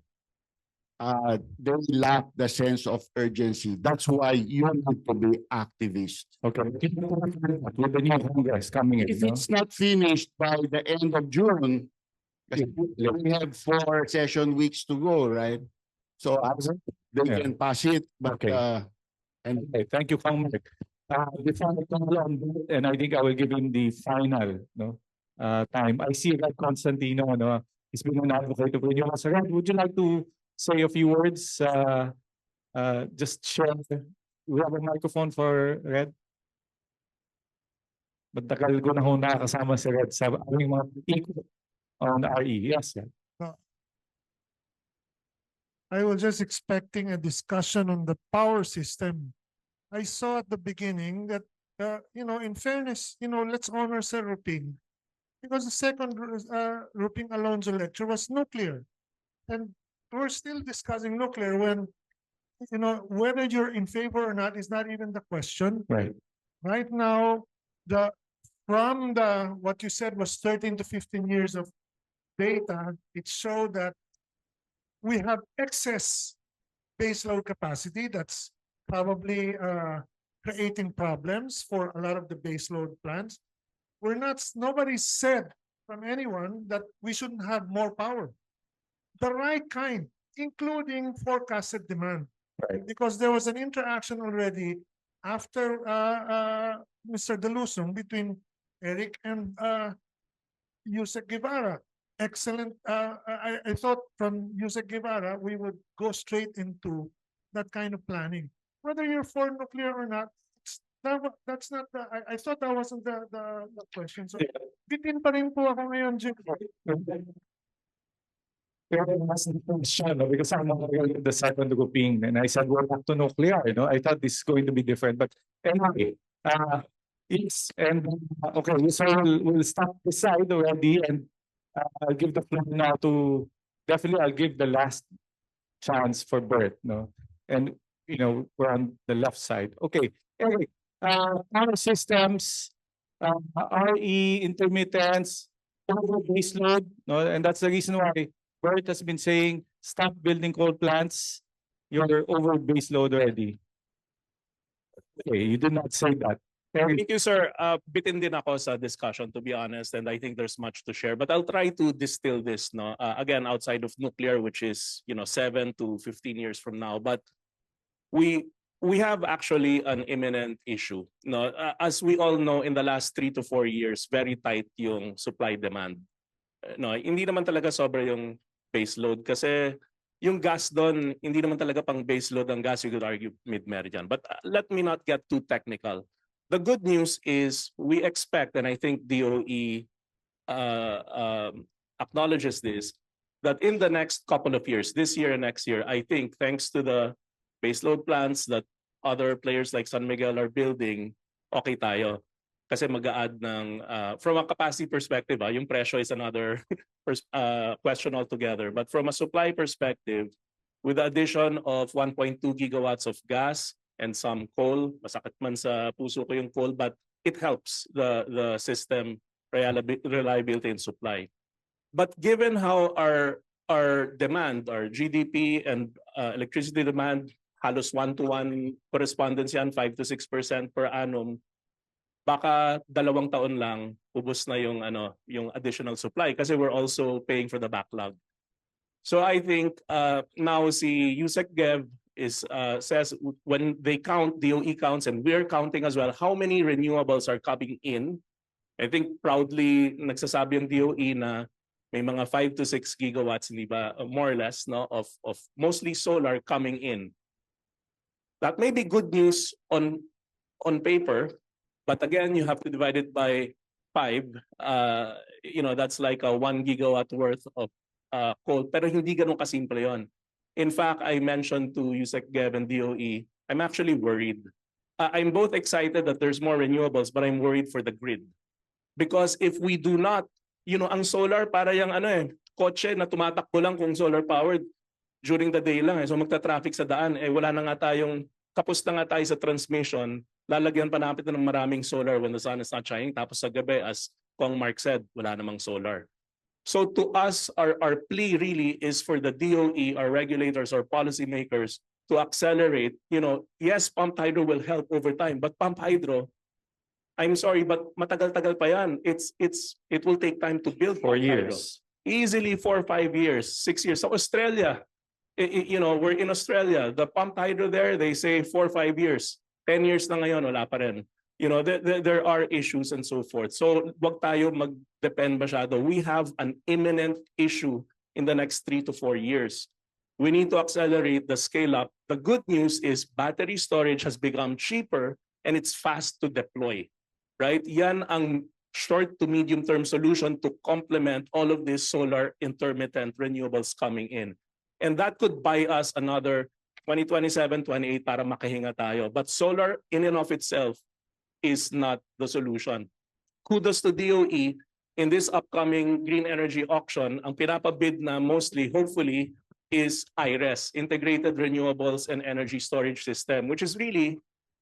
They lack the sense of urgency. That's why you need to be activist. Okay. With the new Congress coming in. If it's not finished by the end of June, we have 4 session weeks to go, right? So they can pass it, but Okay. Thank you, Kong Mark. Before I call on that, and I think I will give him the final time. I see that Constantino, he's been an advocate of renewal. So, Red, would you like to say a few words? Just share. We have a microphone for Red. Matagal ko na ho nakakasama si Red sa aming mga ikot on RE. Yes, sir. I was just expecting a discussion on the power system. I saw at the beginning that, in fairness, let's honor Sir Ruping. Because the second Ruping Alonso lecture was nuclear. And we're still discussing nuclear when, whether you're in favor or not is not even the question. Right. Right now, what you said was 13 to 15 years of data, it showed that we have excess baseload capacity that's probably creating problems for a lot of the baseload plants. Nobody said from anyone that we shouldn't have more power. The right kind, including forecasted demand. Right. Because there was an interaction already after Mr. Delusong between Eric and Yusek Guevara. Excellent. I thought from Yusek Guevara, we would go straight into that kind of planning. Whether you're for nuclear or not, that's not the, I thought that wasn't the question. So, bitin pa rin po ako ngayon, Jim. Because I'm the second grouping, and I said, we're back to nuclear. I thought this is going to be different. But anyway, yes, and okay, so we'll stop this side already, and I'll give the floor now to, definitely I'll give the last chance for Bert, and we're on the left side. Okay, anyway, power systems, RE, intermittents, over baseload, and that's the reason why Bert has been saying, stop building coal plants, you're over baseload already. Okay, you did not say that. Thank you, sir. Bitin din ako sa discussion, to be honest, and I think there's much to share. But I'll try to distill this, again, outside of nuclear, which is 7 to 15 years from now. But we have actually an imminent issue. As we all know, in the last 3 to 4 years, very tight yung supply-demand. Hindi naman talaga sobra yung baseload kasi yung gas doon, hindi naman talaga pang baseload ang gas, you could argue mid-meridian. But let me not get too technical. The good news is we expect, and I think DOE acknowledges this, that in the next couple of years, this year and next year, I think thanks to the baseload plants that other players like San Miguel are building, okay tayo. Kasi mag-a-add ng, from a capacity perspective, yung presyo is another question altogether. But from a supply perspective, with the addition of 1.2 gigawatts of gas, and some coal, masakit man sa puso ko yung coal, but it helps the system reliability and supply. But given how our demand, our GDP and electricity demand, halos 1-to-1 correspondence yan, 5 to 6% per annum, baka 2 taon lang ubos na yung additional supply kasi we're also paying for the backlog. So I think now si Yusek Gev says when they count, DOE counts, and we're counting as well, how many renewables are coming in. I think proudly nagsasabi ang DOE na may mga 5 to 6 gigawatts, hindi ba, more or less, no, of mostly solar coming in. That may be good news on paper, but again, you have to divide it by 5. That's like a 1 gigawatt worth of coal. Pero hindi ganun kasimple yon. In fact, I mentioned to Yusek Gev and DOE, I'm actually worried. I'm both excited that there's more renewables, but I'm worried for the grid. Because if we do not, ang solar para yung kotse na tumatakbo lang kung solar powered during the day lang. So magta-traffic sa daan, wala na nga tayong, kapos na nga tayo sa transmission, lalagyan pa natin ng maraming solar when the sun is not shining. Tapos sa gabi, as Kong Mark said, wala namang solar. So to us, our plea really is for the DOE, our regulators, our policymakers to accelerate. Yes, pumped hydro will help over time, but pumped hydro, I'm sorry, but matagal-tagal pa yan. It will take time to build 4 years. Easily 4, 5 years, 6 years. So Australia, we're in Australia. The pumped hydro there, they say 4, 5 years. 10 years na ngayon, wala pa rin. There are issues and so forth. So wag tayo mag-depend masyado. We have an imminent issue in the next 3 to 4 years. We need to accelerate the scale up. The good news is battery storage has become cheaper and it's fast to deploy. Right? Yan ang short to medium term solution to complement all of these solar intermittent renewables coming in. And that could buy us another 2027, 28 para makahinga tayo. But solar in and of itself is not the solution. Kudos to DOE in this upcoming green energy auction. Ang pinapabid na mostly, hopefully, is IRES, Integrated Renewables and Energy Storage System, which is really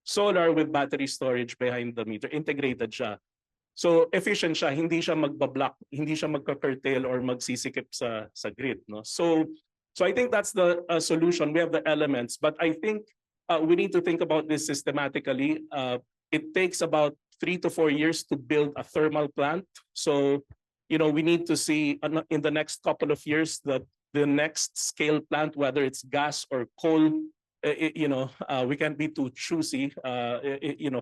solar with battery storage behind the meter. Integrated siya. So efficient siya, hindi siya magbablock, hindi siya magka-curtail or magsisikip sa grid. No? So I think that's the solution. We have the elements, but I think we need to think about this systematically. It takes about 3 to 4 years to build a thermal plant. So we need to see in the next couple of years that the next scale plant, whether it's gas or coal, we can't be too choosy,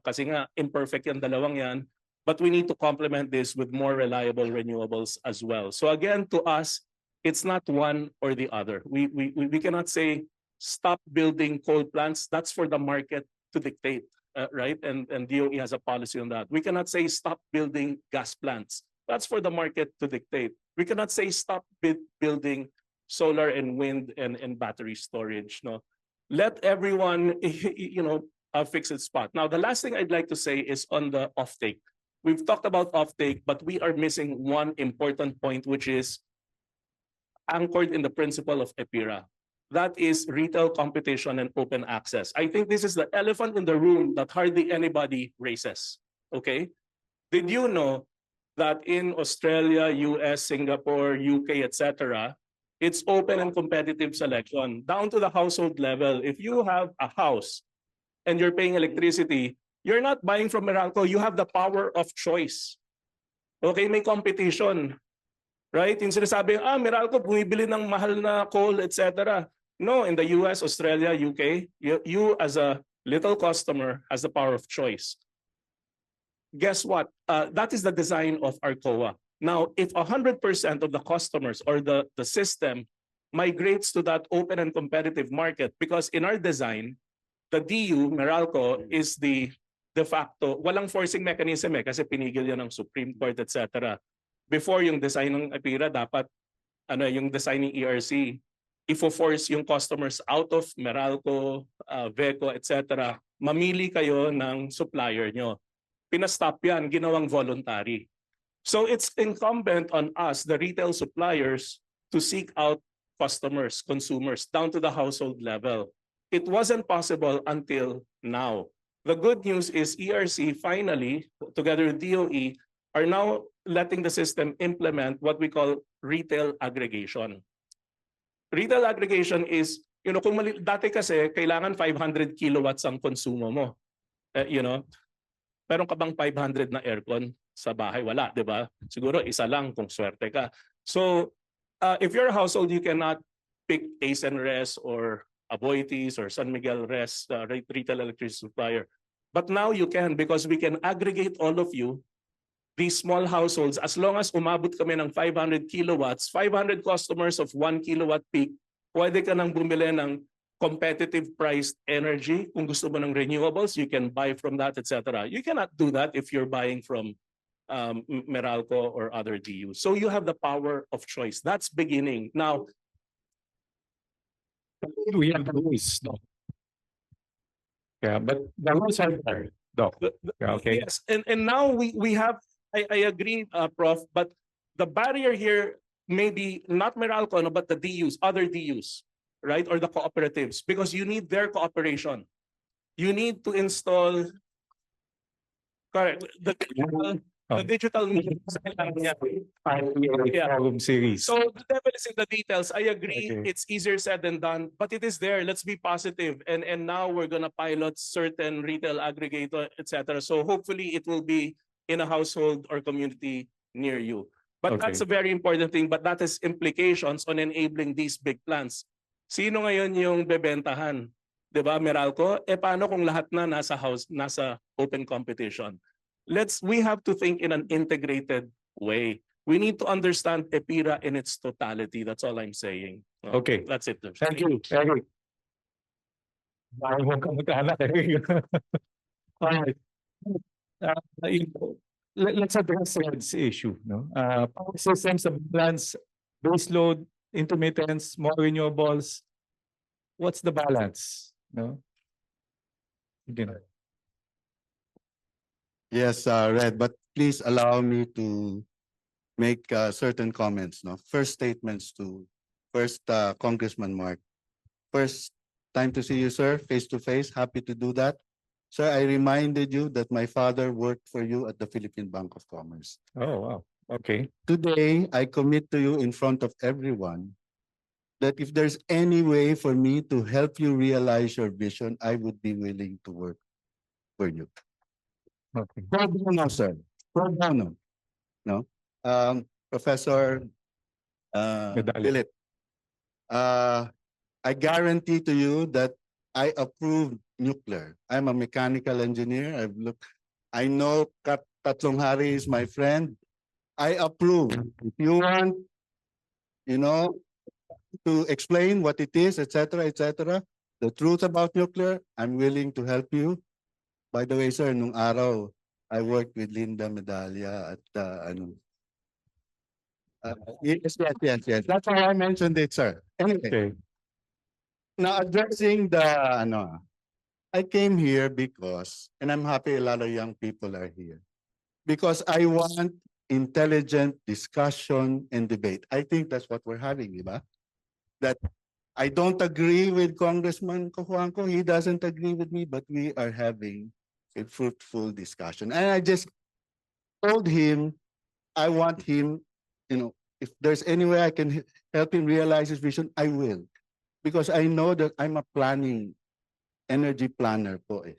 kasi nga imperfect yung dalawang yan. But we need to complement this with more reliable renewables as well. So again, to us, it's not one or the other. We cannot say stop building coal plants. That's for the market to dictate, right? And DOE has a policy on that. We cannot say stop building gas plants. That's for the market to dictate. We cannot say stop building solar and wind and battery storage. No. Let everyone, fix its spot. Now, the last thing I'd like to say is on the offtake. We've talked about offtake, but we are missing one important point, which is anchored in the principle of EPIRA. That is retail competition and open access. I think this is the elephant in the room that hardly anybody raises. Okay? Did you know that in Australia, US, Singapore, UK, etc., it's open and competitive selection down to the household level. If you have a house and you're paying electricity, you're not buying from Meralco. You have the power of choice. Okay, may competition. Right? Yung sinasabi, Meralco bumibili ng mahal na coal, etc. No, in the US, Australia, UK, you as a little customer has the power of choice. Guess what? That is the design of our COA. Now, if 100% of the customers or the system migrates to that open and competitive market, because in our design, the DU, Meralco, is the de facto, walang forcing mechanism kasi pinigil yan ng Supreme Court, etc. Before yung design ng EPIRA, dapat yung design ng ERC, ifo-force yung customers out of Meralco, Veco, etc. Mamili kayo ng supplier nyo. Pinastop yan, ginawang voluntary. So it's incumbent on us, the retail suppliers, to seek out customers, consumers, down to the household level. It wasn't possible until now. The good news is ERC finally, together with DOE, are now letting the system implement what we call retail aggregation. Retail aggregation is, kung dati kasi kailangan 500 kilowatts ang konsumo mo. Meron ka bang 500 na aircon sa bahay? Wala, di ba? Siguro isa lang kung swerte ka. So, if you're a household, you cannot pick Ace and Res or Aboitiz or San Miguel Res, retail electricity supplier. But now you can, because we can aggregate all of you, these small households, as long as umabot kami ng 500 kilowatts, 500 customers of 1 kilowatt peak, pwede ka nang bumili ng competitive priced energy. Kung gusto mo ng renewables, you can buy from that, etc. You cannot do that if you're buying from Meralco or other DUs. So you have the power of choice. That's beginning. Now, we have the rules, no? Yeah, but the rules are there, Doc. Yeah, okay. yes, and now we have, I agree, Prof, but the barrier here may be not Meralco, no, but the DUs, other DUs, right? Or the cooperatives, because you need their cooperation. You need to install, correct, the digital meters. Yeah. Forum series. So the devil is in the details. I agree. Okay. It's easier said than done, but it is there. Let's be positive. And now we're gonna pilot certain retail aggregator, etc. So hopefully it will be in a household or community near you. But that's a very important thing. But that has implications on enabling these big plants. Sino ngayon yung bebentahan? 'Di ba, Meralco? Paano kung lahat na nasa open competition? We have to think in an integrated way. We need to understand EPIRA in its totality. That's all I'm saying. Okay. That's it. Thank you, Eric. Huwag kang mag-alala, Eric. All right. Let's address this issue. No? Power systems, balance, base load, intermittence, more renewables. What's the balance? No? Yes, Red, but please allow me to make certain comments. No, first statements to Congressman Mark. First time to see you, sir, face to face. Happy to do that. Sir, I reminded you that my father worked for you at the Philippine Bank of Commerce. Oh, wow. Okay. Today, I commit to you in front of everyone that if there's any way for me to help you realize your vision, I would be willing to work for you. Okay. Pro bono, sir. Pro bono. No? Professor Philip, I guarantee to you that I approve nuclear. I'm a mechanical engineer. I know Tatlong Hari is my friend. I approve. If you want, to explain what it is, etc., the truth about nuclear, I'm willing to help you. By the way, sir, nung araw, I worked with Linda Medalla at yes. That's why I mentioned it, sir. Anyway, Okay. now addressing I came here because, and I'm happy a lot of young people are here, because I want intelligent discussion and debate. I think that's what we're having, diba? That I don't agree with Congressman Cojuangco. He doesn't agree with me, but we are having a fruitful discussion. And I just told him, I want him, if there's any way I can help him realize his vision, I will. Because I know that I'm a energy planner po eh.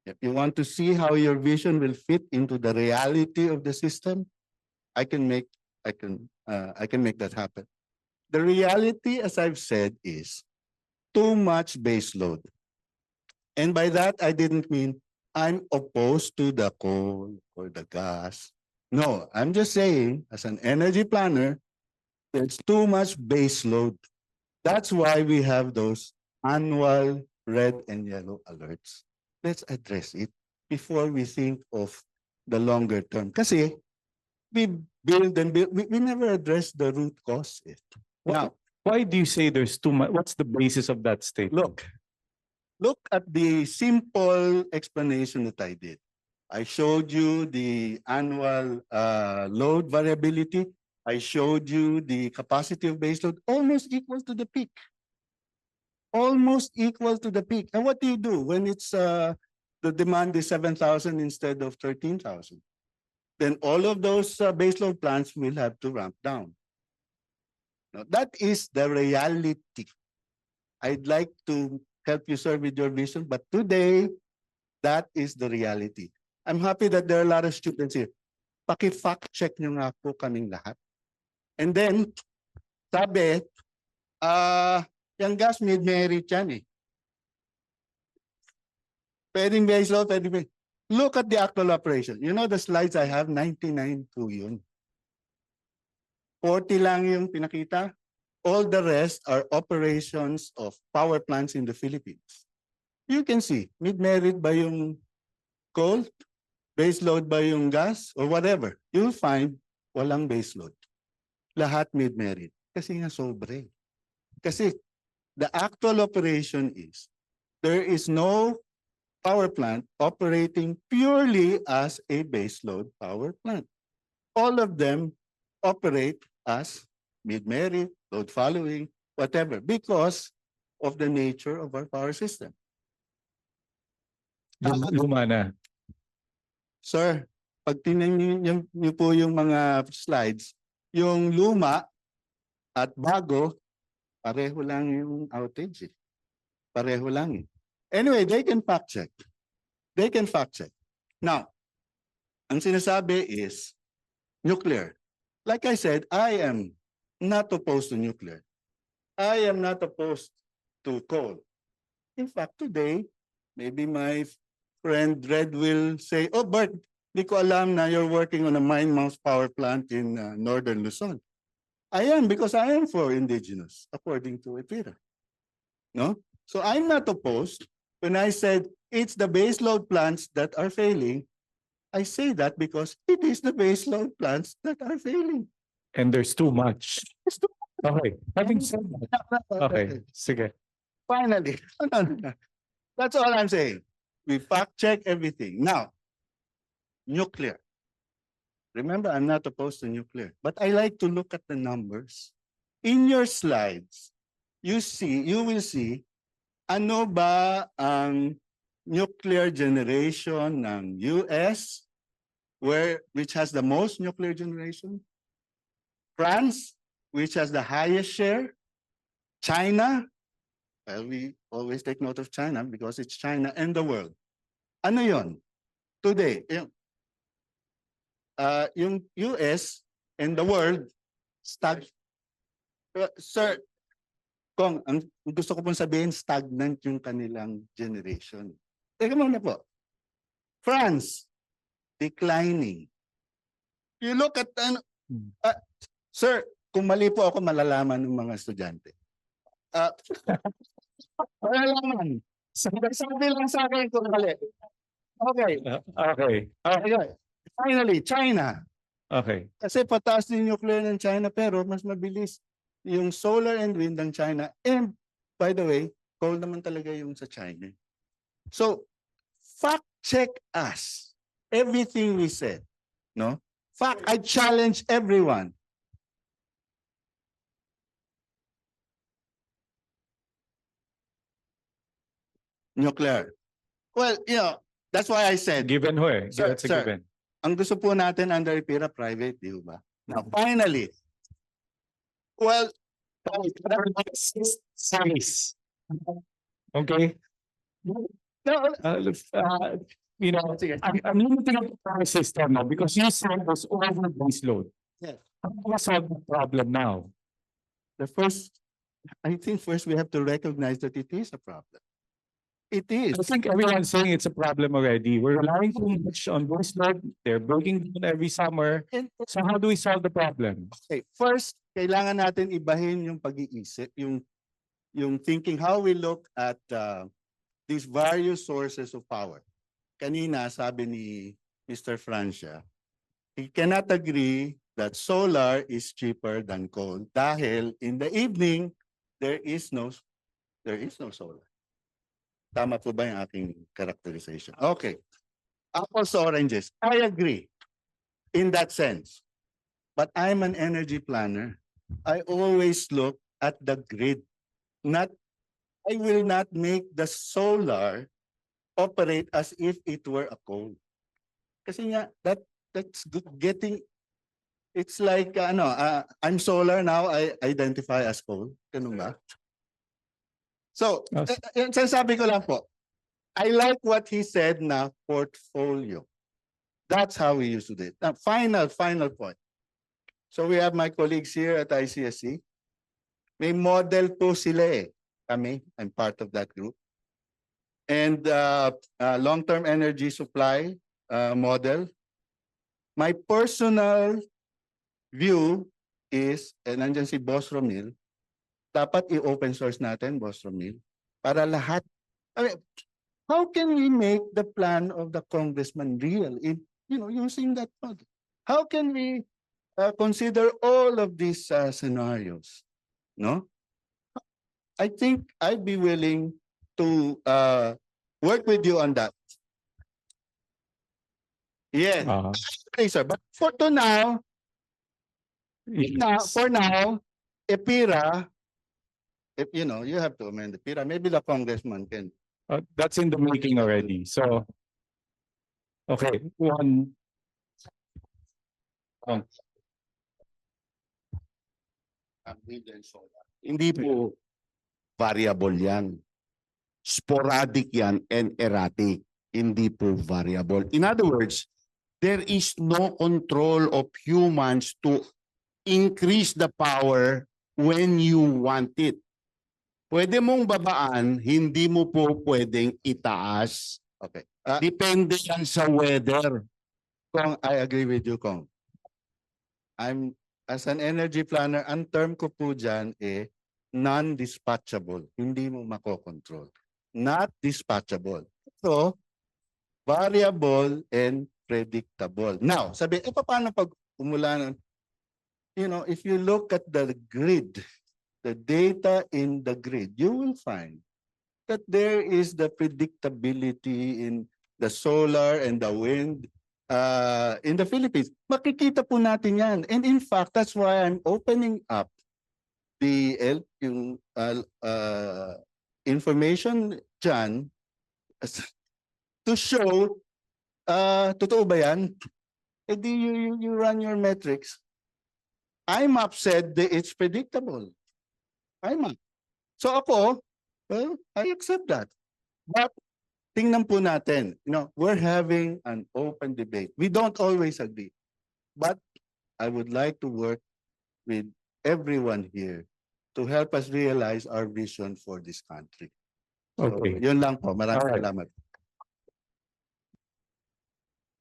If you want to see how your vision will fit into the reality of the system, I can make that happen. The reality, as I've said, is too much base load. And by that, I didn't mean I'm opposed to the coal or the gas. No, I'm just saying, as an energy planner, there's too much base load. That's why we have those annual red and yellow alerts. Let's address it before we think of the longer term. Kasi we build and build, we never address the root cause. Now, why do you say there's too much? What's the basis of that statement? Look at the simple explanation that I did. I showed you the annual load variability. I showed you the capacity of base load almost equal to the peak. Almost equal to the peak. And what do you do when it's the demand is 7,000 instead of 13,000? Then all of those baseload plants will have to ramp down. No, that is the reality. I'd like to help you, sir, with your vision, but today, that is the reality. I'm happy that there are a lot of students here. Paki-fact check nyo nga po kaming lahat. And then, sabi, yung gas mid-merit yan eh. Pwedeng base load, pwedeng base. Look at the actual operation. You know the slides I have, 99 po yun. 40 lang yung pinakita. All the rest are operations of power plants in the Philippines. You can see, mid-merit ba yung coal, base load ba yung gas, or whatever. You'll find walang base load. Lahat mid-merit. Kasi nga sobre. Kasi the actual operation is, there is no power plant operating purely as a base load power plant. All of them operate as mid-merit, load following, whatever, because of the nature of our power system. Luma na. Sir, pag tingnan niyo po yung mga slides, yung luma at bago, pareho lang yung outage. Pareho lang. Anyway, they can fact check. They can fact check. Now, ang sinasabi is nuclear. Like I said, I am not opposed to nuclear. I am not opposed to coal. In fact, today, maybe my friend Red will say, oh, Bert, di ko alam na you're working on a mine-mouth power plant in northern Luzon. I am, because I am for indigenous, according to EPIRA. No? So I'm not opposed. When I said it's the baseload plants that are failing, I say that because it is the baseload plants that are failing. And there's too much. It's too Okay. Having said that. Okay. Sige. Finally. That's all I'm saying. We fact check everything. Now, nuclear. Remember, I'm not opposed to nuclear, but I like to look at the numbers. In your slides, you will see, ano ba ang nuclear generation ng US, which has the most nuclear generation? France, which has the highest share? China, well, we always take note of China because it's China and the world. Ano yon? Today, yung US and the world, sir, Kong, ang gusto ko pong sabihin, stagnant yung kanilang generation. Teka muna po. France, declining. You look at, sir, kung mali po ako, malalaman ng mga estudyante. Malalaman. Sabi lang sa akin kung mali. Okay. Okay. Finally, China. Okay. Kasi pataas din yung nuclear ng China, pero mas mabilis yung solar and wind ng China. And by the way, coal naman talaga yung sa China. So, fact check us. Everything we said. No? Fact, I challenge everyone. Nuclear. Well, that's why I said. Given ho eh. Sir, That's a given. Ang gusto po natin under EPIRA, private, di ba? Now, finally, well, size. Okay. I'm limiting the power system now because you said there's over base load. Yes. How do we solve the problem now? I think first we have to recognize that it is a problem. It is. I think everyone's saying it's a problem already. We're relying too much on base load. They're breaking down every summer. So how do we solve the problem? Okay, first, kailangan natin ibahin yung pag-iisip, yung thinking, how we look at these various sources of power. Kanina, sabi ni Mr. Francia, he cannot agree that solar is cheaper than coal dahil in the evening, there is no solar. Tama po ba yung aking characterization? Okay. Apples to oranges. I agree in that sense. But I'm an energy planner. I always look at the grid. I will not make the solar operate as if it were a coal. Kasi nga, that's getting It's like, I'm solar now, I identify as coal. Ganun ba? So, sabi ko lang po, I like what he said na portfolio. That's how we used to do it. Now, final point. So we have my colleagues here at ICSC. May model po sila eh. Kami, I'm part of that group. And long-term energy supply model. My personal view is, nandiyan si Boss Romil, dapat i-open source natin, Boss Romil, para lahat. I mean, how can we make the plan of the congressman real in, using that model? How can we consider all of these scenarios? No? I think I'd be willing to work with you on that. Yes. Okay, sir. But for now, EPIRA, if you have to amend the EPIRA, maybe the congressman can. That's in the making already. So, okay, one. Hindi po variable yan. Sporadic yan and erratic. Hindi po variable. In other words, there is no control of humans to increase the power when you want it. Pwede mong babaan, hindi mo po pwedeng itaas. Okay. Depende yan sa weather. Kong, I agree with you, Kong. As an energy planner, ang term ko po dyan non-dispatchable. Hindi mo makokontrol. Not dispatchable. So, variable and predictable. Now, paano pag umulan? If you look at the grid, the data in the grid, you will find that there is the predictability in the solar and the wind in the Philippines. Makikita po natin yan. And in fact, that's why I'm opening up the information dyan to show, totoo ba yan? You run your metrics. IMAP said that it's predictable. IMAP. So ako, well, I accept that. But tingnan po natin, we're having an open debate. We don't always agree. But I would like to work with everyone here to help us realize our vision for this country. So, Okay. yun lang po. Maraming salamat.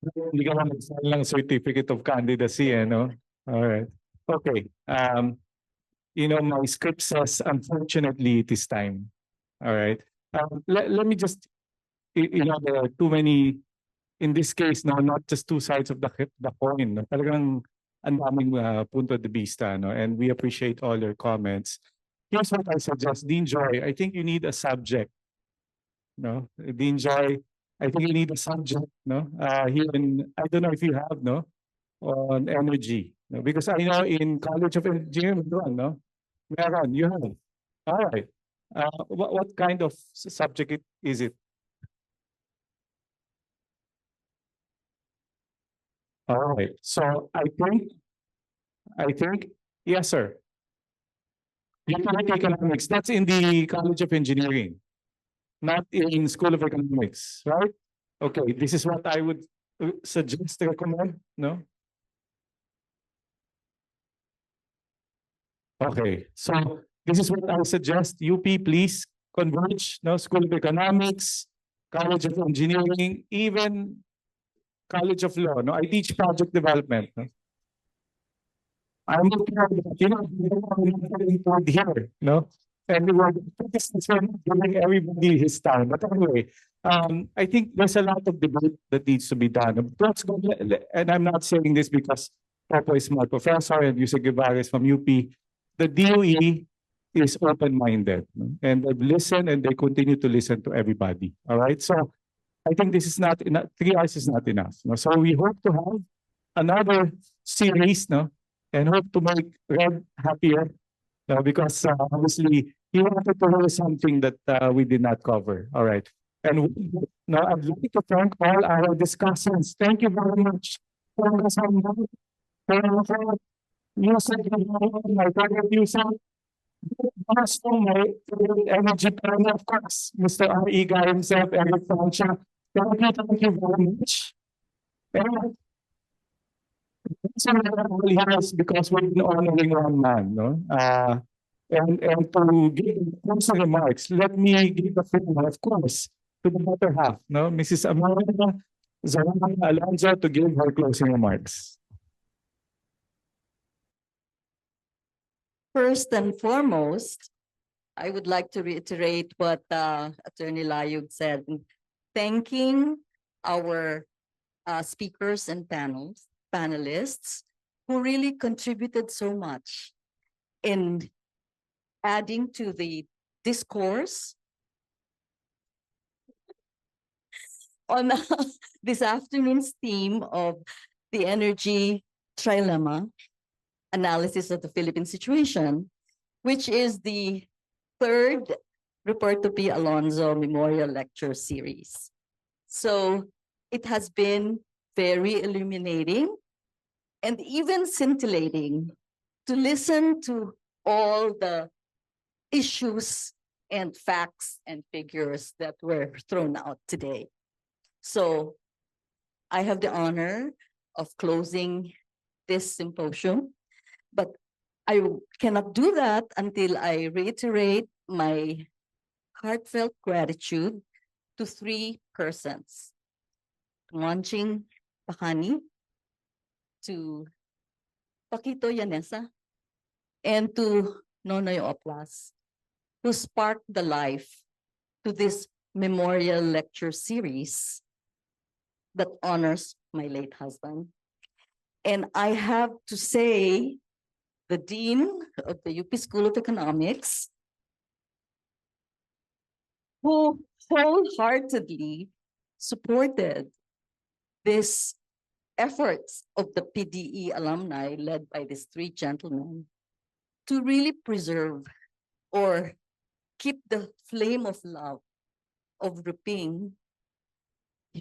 Hindi ka mag-sign lang certificate of candidacy, no? All right. Okay. My script says, unfortunately, it is time. All right. Let me just, there are too many, in this case, no, not just two sides of the coin. No? Talagang ang daming punto de vista, no? And we appreciate all your comments. Here's what I suggest. Dean Joy, I think you need a subject. No? Dean Joy, I think you need a subject, no? Here in, I don't know if you have, no? On energy. No? Because I know in College of Engineering, no? Meron, you have. All right. What kind of subject is it? All right. So I think, yes, sir. Economics, that's in the College of Engineering, not in School of Economics, right? Okay, this is what I would suggest, recommend, no? Okay, so this is what I suggest. UP, please converge, no? School of Economics, College of Engineering, even College of Law. No, I teach project development. No? I'm looking at here, no? And we were giving everybody his time. But anyway, I think there's a lot of debate that needs to be done. Let's go, and I'm not saying this because Popo is my professor and Yusek Guevara is from UP. The DOE is open-minded, no? And they've listened and they continue to listen to everybody. All right, so I think this is not enough. 3 hours is not enough. No? So we hope to have another series, no, and hope to make Red happier, because obviously he wanted to hear something that we did not cover. All right, and now I'd like to thank all our discussants. Thank you very much. My favorite user, also my favorite energy planner, of course, Mr. R.E. Guy himself, Eric Francia. Thank you very much. And really has because we've been honoring one man, no? And to give closing remarks, let me give the floor, of course, to the better half, no? Mrs. Amanda Zorana Alonso to give her closing remarks. First and foremost, I would like to reiterate what Attorney Layug said, thanking our speakers and panelists who really contributed so much in adding to the discourse on this afternoon's theme of the energy trilemma analysis of the Philippine situation, which is the third Roberto P. Alonzo Memorial Lecture Series. So it has been very illuminating and even scintillating to listen to all the issues and facts and figures that were thrown out today. So I have the honor of closing this symposium, but I cannot do that until I reiterate my heartfelt gratitude to three persons: Wanjing Pakani, to Paquito Yanesa, and to Nonoy Oplas, who sparked the life to this memorial lecture series that honors my late husband. And I have to say, the Dean of the UP School of Economics, who wholeheartedly supported this efforts of the PDE alumni led by these three gentlemen to really preserve or keep the flame of love of Ruping,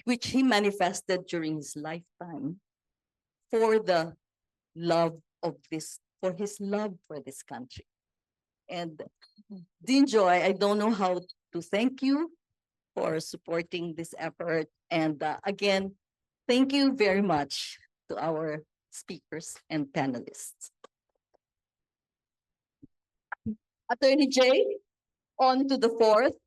which he manifested during his lifetime, for the love of this, for his love for this country. And Dean Joy, I don't know how to thank you for supporting this effort. And again, thank you very much to our speakers and panelists. Attorney Jay, on to the fourth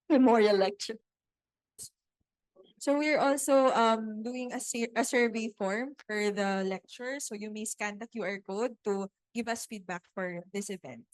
memorial lecture. So we're also doing a survey form for the lecture. So you may scan the QR code to give us feedback for this event.